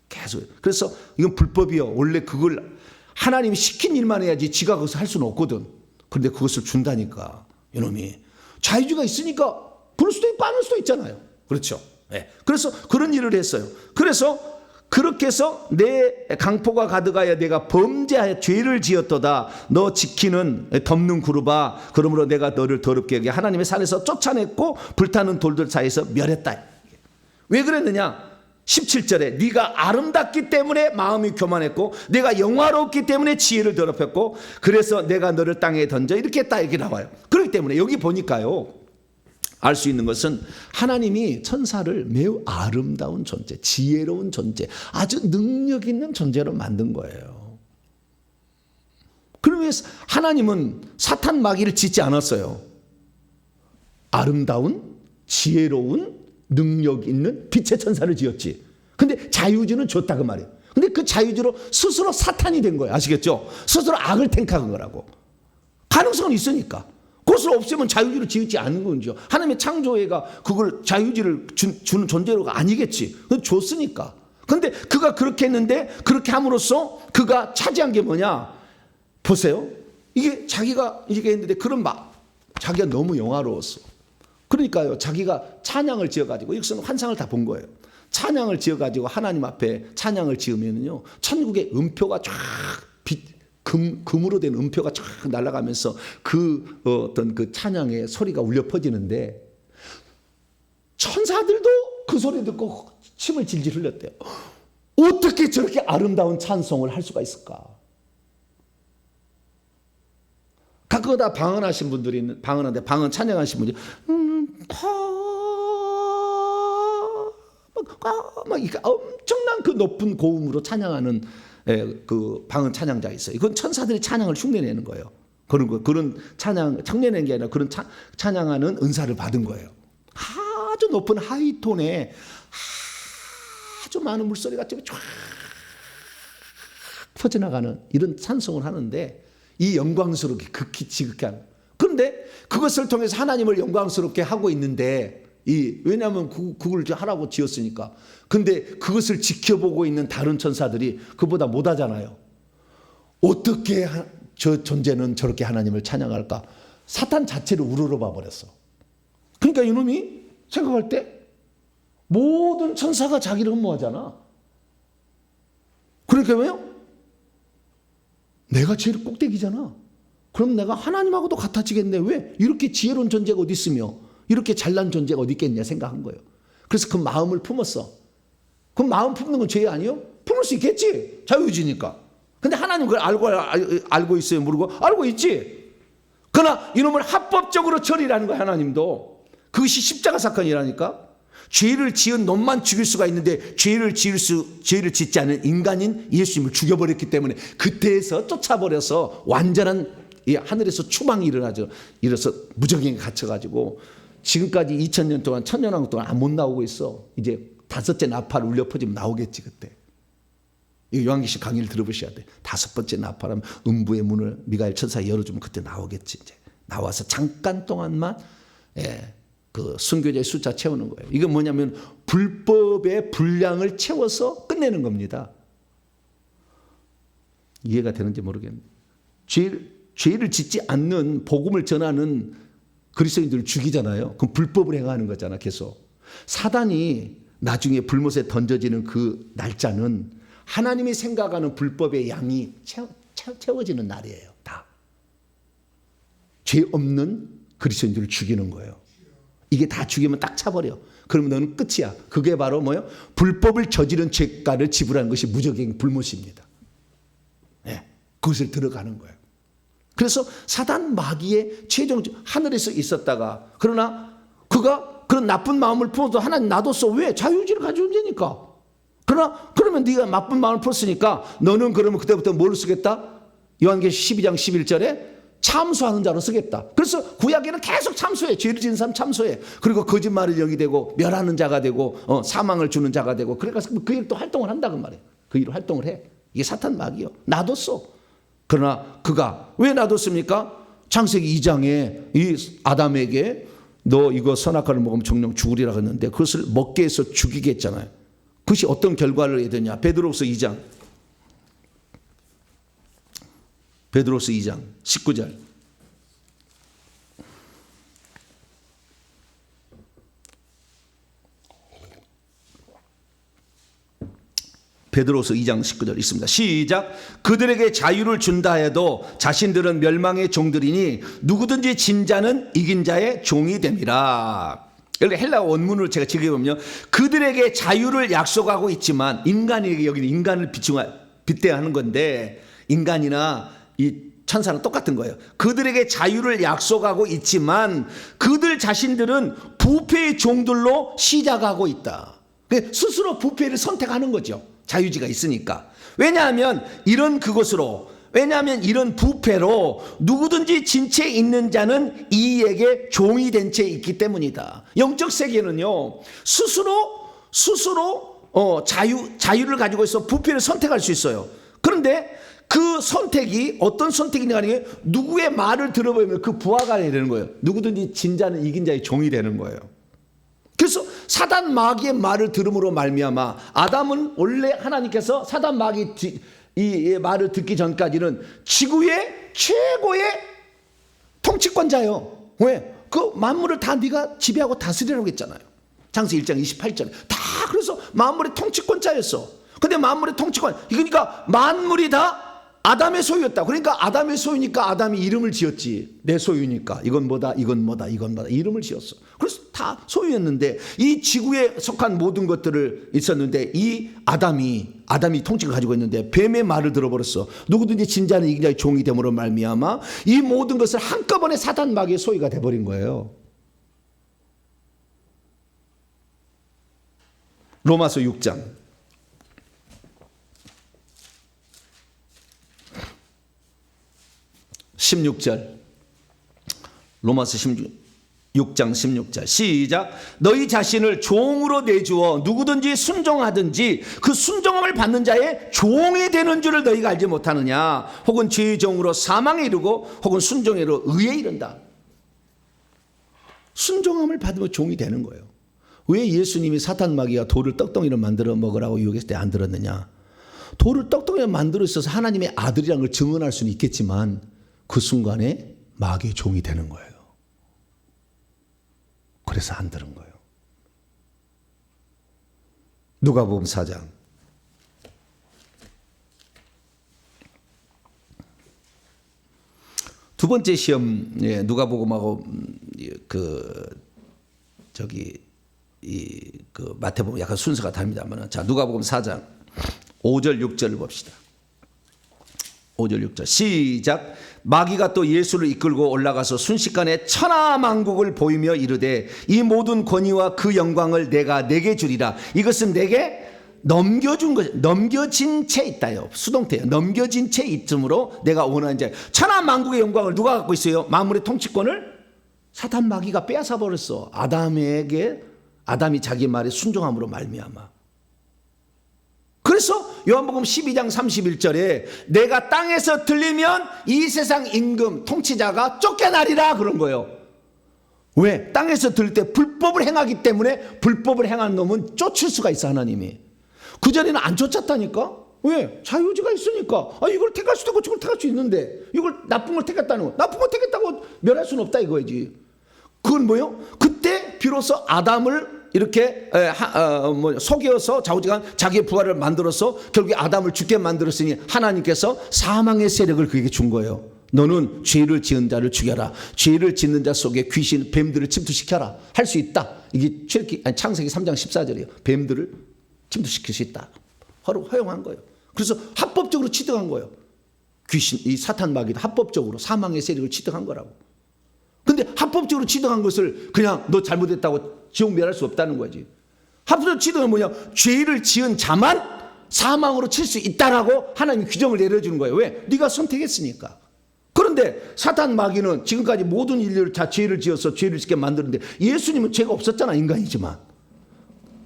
계속. 그래서 이건 불법이요. 원래 그걸 하나님이 시킨 일만 해야지 지가 그것을 할 수는 없거든. 그런데 그것을 준다니까 이놈이. 자유주의가 있으니까 부를 수도 있고 안 할 수도 있잖아요. 그렇죠. 네. 그래서 그런 일을 했어요. 그래서 그렇게 해서 내 강포가 가득하여 내가 범죄하여 죄를 지었도다. 너 지키는 덮는 그룹아 그러므로 내가 너를 더럽게 하게 하나님의 산에서 쫓아냈고 불타는 돌들 사이에서 멸했다. 왜 그랬느냐? 17절에 네가 아름답기 때문에 마음이 교만했고 내가 영화롭기 때문에 지혜를 더럽혔고 그래서 내가 너를 땅에 던져 이렇게 했다 이렇게 나와요. 그렇기 때문에 여기 보니까요 알 수 있는 것은 하나님이 천사를 매우 아름다운 존재, 지혜로운 존재, 아주 능력 있는 존재로 만든 거예요. 그러면서 하나님은 사탄 마귀를 짓지 않았어요. 아름다운, 지혜로운, 능력 있는 빛의 천사를 지었지. 근데 자유주는 줬다 그 말이에요. 근데 그 자유주로 스스로 사탄이 된 거예요. 아시겠죠? 스스로 악을 택한 거라고. 가능성은 있으니까. 그것을 없애면 자유주를 지었지 않은 건지요. 하나님의 창조회가 그걸 자유주를 주는 존재로가 아니겠지. 줬으니까. 근데 그가 그렇게 했는데 그렇게 함으로써 그가 차지한 게 뭐냐? 보세요. 이게 자기가 이렇게 했는데 자기가 너무 영화로웠어. 그러니까요. 자기가 찬양을 지어가지고 여기서는 환상을 다 본 거예요. 찬양을 지어가지고 하나님 앞에 찬양을 지으면요. 천국의 음표가 쫙 금으로 된 음표가 쫙 날아가면서 그 어떤 그 찬양의 소리가 울려 퍼지는데 천사들도 그 소리 듣고 침을 질질 흘렸대요. 어떻게 저렇게 아름다운 찬송을 할 수가 있을까? 가끔가다 방언하신 분들이 있는 방언한데 방언 찬양하신 분들이 막 이렇게 엄청난 그 높은 고음으로 찬양하는 그 방언 찬양자 있어요. 이건 천사들이 찬양을 흉내내는 거예요. 그런 찬양 흉내내는 게 아니라 그런 찬양하는 은사를 받은 거예요. 아주 높은 하이톤에 아주 많은 물소리가 쫙 퍼져나가는 이런 찬송을 하는데 이 영광스럽게 극히 지극한. 그런데 그것을 통해서 하나님을 영광스럽게 하고 있는데 왜냐하면 그걸 하라고 지었으니까. 근데 그것을 지켜보고 있는 다른 천사들이 그보다 못하잖아요. 어떻게 저 존재는 저렇게 하나님을 찬양할까? 사탄 자체를 우러러봐 버렸어. 그러니까 이놈이 생각할 때 모든 천사가 자기를 흠모하잖아. 그러니까 왜요? 내가 제일 꼭대기잖아. 그럼 내가 하나님하고도 같아지겠네. 왜? 이렇게 지혜로운 존재가 어디 있으며 이렇게 잘난 존재가 어디 있겠냐 생각한 거예요. 그래서 그 마음을 품었어. 그 마음 품는 건 죄 아니에요? 품을 수 있겠지. 자유주의니까. 근데 하나님 그걸 알고 있어요? 모르고? 알고 있지. 그러나 이놈을 합법적으로 처리라는 거야. 하나님도. 그것이 십자가 사건이라니까. 죄를 지은 놈만 죽일 수가 있는데 죄를 짓지 않은 인간인 예수님을 죽여버렸기 때문에 그때에서 쫓아버려서 완전한 하늘에서 추방이 일어나죠. 이래서 무적행에 갇혀가지고 지금까지 2000년 동안 1000년 동안 못 나오고 있어. 이제 5째 나팔 울려 퍼지면 나오겠지 그때. 이 요한계시 강의를 들어보셔야 돼. 5번째 나팔하면 음부의 문을 미가엘 천사가 열어주면 그때 나오겠지. 이제 나와서 잠깐 동안만 그 순교자의 숫자 채우는 거예요. 이게 뭐냐면 불법의 분량을 채워서 끝내는 겁니다. 이해가 되는지 모르겠네요. 죄를 짓지 않는 복음을 전하는 그리스도인들을 죽이잖아요. 그럼 불법을 행하는 거잖아, 계속. 사단이 나중에 불못에 던져지는 그 날짜는 하나님이 생각하는 불법의 양이 채워지는 날이에요. 다. 죄 없는 그리스도인들을 죽이는 거예요. 이게 다 죽이면 딱 차버려. 그러면 너는 끝이야. 그게 바로 뭐예요? 불법을 저지른 죄가를 지불하는 것이 무적행 불못입니다. 네, 그것을 들어가는 거예요. 그래서 사단 마귀의 최종 하늘에서 있었다가 그러나 그가 그런 나쁜 마음을 품어도 하나님 놔뒀어. 왜? 자유의지를 가지고 있으니까. 그러면 네가 나쁜 마음을 품었으니까 너는 그러면 그때부터 뭘 쓰겠다? 요한계시 12장 11절에 참소하는 자로 쓰겠다. 그래서 구약에는 계속 참소해. 죄를 지은 사람 참소해. 그리고 거짓말을 영이 되고 멸하는 자가 되고 사망을 주는 자가 되고 그러니까 그 일을 또 활동을 한다 그 말이에요. 그 일을 활동을 해. 이게 사탄 마귀요. 놔뒀어. 그러나 그가 왜 놔뒀습니까? 창세기 2장에 이 아담에게 너 이거 선악과를 먹으면 정령 죽으리라 했는데 그것을 먹게 해서 죽이게 했잖아요. 그것이 어떤 결과를 해야 되냐? 베드로후서 2장 19절. 베드로후서 2장 19절 있습니다. 시작. 그들에게 자유를 준다 해도 자신들은 멸망의 종들이니 누구든지 진 자는 이긴 자의 종이 됨이라. 여기 헬라 원문을 제가 즐겨보면 그들에게 자유를 약속하고 있지만 인간에게 여기는 인간을 빗대야 하는 건데 인간이나 이 천사는 똑같은 거예요. 그들에게 자유를 약속하고 있지만 그들 자신들은 부패의 종들로 시작하고 있다. 스스로 부패를 선택하는 거죠. 자유지가 있으니까. 왜냐하면 이런 부패로 누구든지 진 채 있는 자는 이에게 종이 된 채 있기 때문이다. 영적 세계는요, 스스로 자유를 가지고 있어 부패를 선택할 수 있어요. 그런데 그 선택이 어떤 선택이냐 하는 게 누구의 말을 들어보면 그 부하가 되는 거예요. 누구든지 진 자는 이긴 자의 종이 되는 거예요. 그래서 사단 마귀의 말을 들음으로 말미암아 아담은 원래 하나님께서 사단 마귀 이 말을 듣기 전까지는 지구의 최고의 통치권자예요. 왜? 그 만물을 다 네가 지배하고 다스리라고 했잖아요. 창세기 1장 28절에 다 그래서 만물의 통치권자였어. 근데 만물의 통치권 그러니까 만물이 다 아담의 소유였다. 그러니까 아담의 소유니까 아담이 이름을 지었지. 내 소유니까 이건 뭐다 이름을 지었어. 그래서 다 소유였는데 이 지구에 속한 모든 것들을 있었는데 이 아담이 통치를 가지고 있는데 뱀의 말을 들어버렸어. 누구든지 진 자는 이긴 자의 종이 됨으로 말미암아 이 모든 것을 한꺼번에 사단 마귀의 소유가 돼버린 거예요. 로마서 6장 16절. 로마서 6장 16절 시작. 너희 자신을 종으로 내주어 누구든지 순종하든지 그 순종함을 받는 자의 종이 되는 줄을 너희가 알지 못하느냐. 혹은 죄의 종으로 사망에 이르고 혹은 순종으로 의에 이른다. 순종함을 받으면 종이 되는 거예요. 왜 예수님이 사탄 마귀가 돌을 떡덩이로 만들어 먹으라고 유혹했을 때 안 들었느냐. 돌을 떡덩이로 만들어 있어서 하나님의 아들이라는 걸 증언할 수는 있겠지만 그 순간에 마귀의 종이 되는 거예요. 그래서 안 들은 거예요. 누가복음 4장 두 번째 시험 누가복음하고 마태복음 약간 순서가 다릅니다만 자 누가복음 4장 5절 6절을 봅시다. 5절 6절 시작. 마귀가 또 예수를 이끌고 올라가서 순식간에 천하만국을 보이며 이르되 이 모든 권위와 그 영광을 내가 내게 주리라. 이것은 내게 넘겨진 채 있다요. 수동태예요. 넘겨진 채 있으므로 내가 원하는 자. 천하만국의 영광을 누가 갖고 있어요? 만물의 통치권을 사탄 마귀가 빼앗아 버렸어. 아담이 자기 말에 순종함으로 말미암아. 그래서 요한복음 12장 31절에 내가 땅에서 들리면 이 세상 임금 통치자가 쫓겨나리라 그런 거예요. 왜? 땅에서 들을 때 불법을 행하기 때문에 불법을 행한 놈은 쫓을 수가 있어, 하나님이. 그전에는 안 쫓았다니까? 왜? 자유의지가 있으니까. 이걸 택할 수도 있고 저걸 택할 수 있는데 이걸 나쁜 걸 택했다는 거. 나쁜 걸 택했다고 멸할 수는 없다 이거지. 그건 뭐요? 그때 비로소 아담을 이렇게 속여서 좌우지간 자기의 부하를 만들어서 결국에 아담을 죽게 만들었으니 하나님께서 사망의 세력을 그에게 준 거예요. 너는 죄를 지은 자를 죽여라. 죄를 짓는 자 속에 귀신, 뱀들을 침투시켜라. 할 수 있다. 이게 창세기 3장 14절이에요. 뱀들을 침투시킬 수 있다. 바로 허용한 거예요. 그래서 합법적으로 취득한 거예요. 귀신, 이 사탄 마귀도 합법적으로 사망의 세력을 취득한 거라고. 근데 합법적으로 취득한 것을 그냥 너 잘못했다고 지옥 멸할 수 없다는 거지. 합법적으로 취득은 뭐냐? 죄를 지은 자만 사망으로 칠 수 있다라고 하나님이 규정을 내려주는 거예요. 왜? 네가 선택했으니까. 그런데 사탄 마귀는 지금까지 모든 인류를 다 죄를 지어서 죄를 짓게 만드는데 예수님은 죄가 없었잖아, 인간이지만.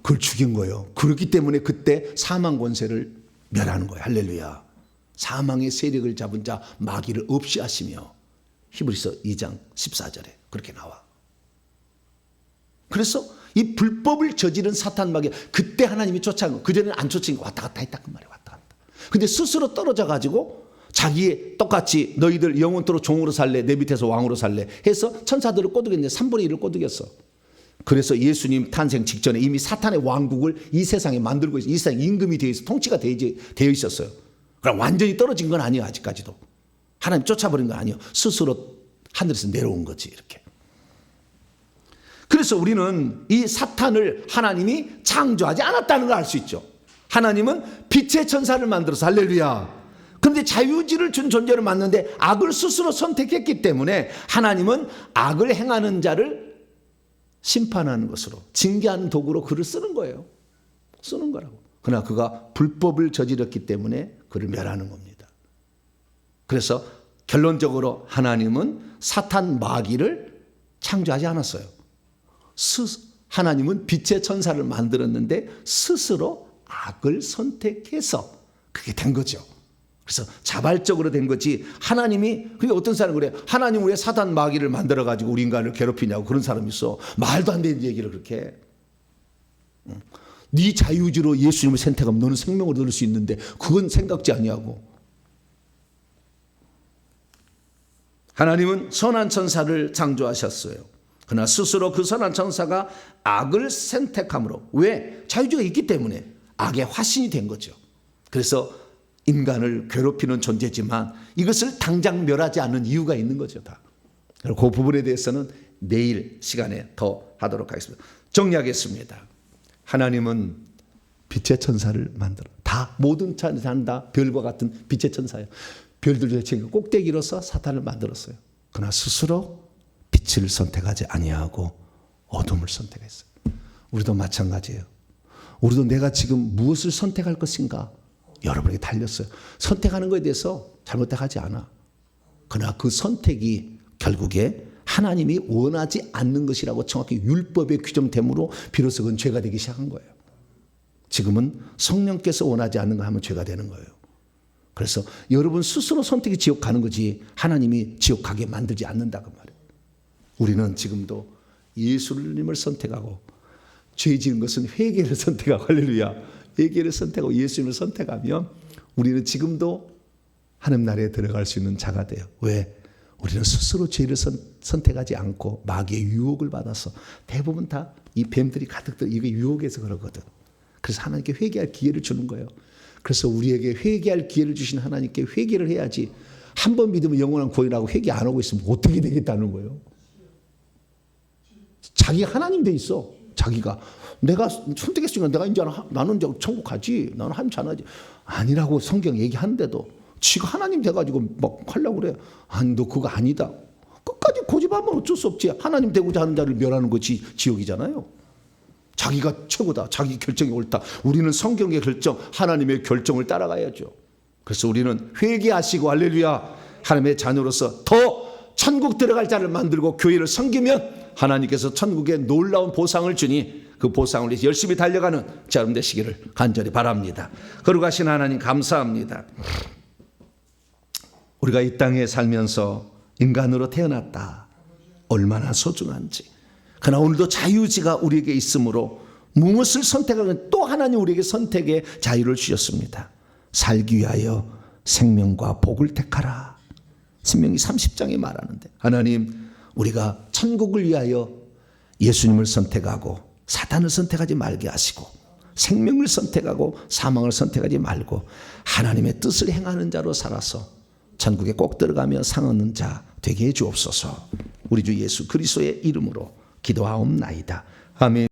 그걸 죽인 거예요. 그렇기 때문에 그때 사망 권세를 멸하는 거예요. 할렐루야. 사망의 세력을 잡은 자 마귀를 없이 하시며. 히브리서 2장 14절에 그렇게 나와. 그래서 이 불법을 저지른 사탄 마귀 그때 하나님이 쫓아간 거. 그전에는 안 쫓은 거 왔다 갔다 했다 그 말이에요. 왔다 갔다. 근데 스스로 떨어져 가지고 자기의 똑같이 너희들 영원토록 종으로 살래 내 밑에서 왕으로 살래 해서 천사들을 꼬드겼는데 3분의 1을 꼬드겼어. 그래서 예수님 탄생 직전에 이미 사탄의 왕국을 이 세상에 만들고 있어요. 이 세상 임금이 되어 있어 통치가 되어 있었어요. 그럼 완전히 떨어진 건 아니에요. 아직까지도. 하나님 쫓아버린 건 아니에요. 스스로 하늘에서 내려온 거지 이렇게. 그래서 우리는 이 사탄을 하나님이 창조하지 않았다는 걸 알 수 있죠. 하나님은 빛의 천사를 만들어서 할렐루야. 그런데 자유의지를 준 존재를 맞는데 악을 스스로 선택했기 때문에 하나님은 악을 행하는 자를 심판하는 것으로 징계하는 도구로 그를 쓰는 거예요. 쓰는 거라고. 그러나 그가 불법을 저질렀기 때문에 그를 멸하는 겁니다. 그래서 결론적으로 하나님은 사탄 마귀를 창조하지 않았어요. 하나님은 빛의 천사를 만들었는데 스스로 악을 선택해서 그게 된 거죠. 그래서 자발적으로 된 거지 하나님이 그게 어떤 사람은 그래 하나님 왜 사탄 마귀를 만들어 가지고 우리 인간을 괴롭히냐고 그런 사람이 있어. 말도 안 되는 얘기를 그렇게 네 자유의지로 예수님을 선택하면 너는 생명을 얻을 수 있는데 그건 생각지 아니하고 하나님은 선한 천사를 창조하셨어요. 그러나 스스로 그 선한 천사가 악을 선택함으로 왜? 자유의지가 있기 때문에 악의 화신이 된 거죠. 그래서 인간을 괴롭히는 존재지만 이것을 당장 멸하지 않는 이유가 있는 거죠. 다. 그 부분에 대해서는 내일 시간에 더 하도록 하겠습니다. 정리하겠습니다. 하나님은 빛의 천사를 만들어 다 모든 천사는 다 별과 같은 빛의 천사예요. 별들 중에 꼭대기로서 사탄을 만들었어요. 그러나 스스로 빛을 선택하지 아니하고 어둠을 선택했어요. 우리도 마찬가지예요. 우리도 내가 지금 무엇을 선택할 것인가 여러분에게 달렸어요. 선택하는 것에 대해서 잘못하지 않아. 그러나 그 선택이 결국에 하나님이 원하지 않는 것이라고 정확히 율법에 규정됨으로 비로소 그건 죄가 되기 시작한 거예요. 지금은 성령께서 원하지 않는 거 하면 죄가 되는 거예요. 그래서 여러분 스스로 선택이 지옥 가는 거지 하나님이 지옥 가게 만들지 않는다 그 말이에요. 우리는 지금도 예수님을 선택하고 죄 지은 것은 회개를 선택하고 할렐루야. 회개를 선택하고 예수님을 선택하면 우리는 지금도 하나님 나라에 들어갈 수 있는 자가 돼요. 왜? 우리는 스스로 죄를 선택하지 않고 마귀의 유혹을 받아서 대부분 다 이 뱀들이 가득 들어 이게 유혹해서 그러거든. 그래서 하나님께 회개할 기회를 주는 거예요. 그래서 우리에게 회개할 기회를 주신 하나님께 회개를 해야지 한 번 믿으면 영원한 구원이라고 회개 안 하고 있으면 어떻게 되겠다는 거예요. 자기가 하나님 돼 있어. 자기가 내가 선택했으니까 내가 이제 나는 이제 천국 가지. 나는 하나님 잘하지. 아니라고 성경 얘기하는데도 지가 하나님 돼가지고 막 하려고 그래. 아니 너 그거 아니다. 끝까지 고집하면 어쩔 수 없지. 하나님 되고자 하는 자를 멸하는 것이 지옥이잖아요. 자기가 최고다. 자기 결정이 옳다. 우리는 성경의 결정, 하나님의 결정을 따라가야죠. 그래서 우리는 회개하시고 할렐루야 하나님의 자녀로서 더 천국 들어갈 자를 만들고 교회를 섬기면 하나님께서 천국에 놀라운 보상을 주니 그 보상을 위해서 열심히 달려가는 자 여러분 되시기를 간절히 바랍니다. 거룩하신 하나님 감사합니다. 우리가 이 땅에 살면서 인간으로 태어났다. 얼마나 소중한지 그러나 오늘도 자유의지가 우리에게 있으므로 무엇을 선택하건 또 하나님 우리에게 선택의 자유를 주셨습니다. 살기 위하여 생명과 복을 택하라. 신명기 30장에 말하는데, 하나님 우리가 천국을 위하여 예수님을 선택하고 사탄을 선택하지 말게 하시고, 생명을 선택하고 사망을 선택하지 말고 하나님의 뜻을 행하는 자로 살아서 천국에 꼭 들어가며 상하는 자 되게 해 주옵소서. 우리 주 예수 그리스도의 이름으로 기도하옵나이다. 아멘.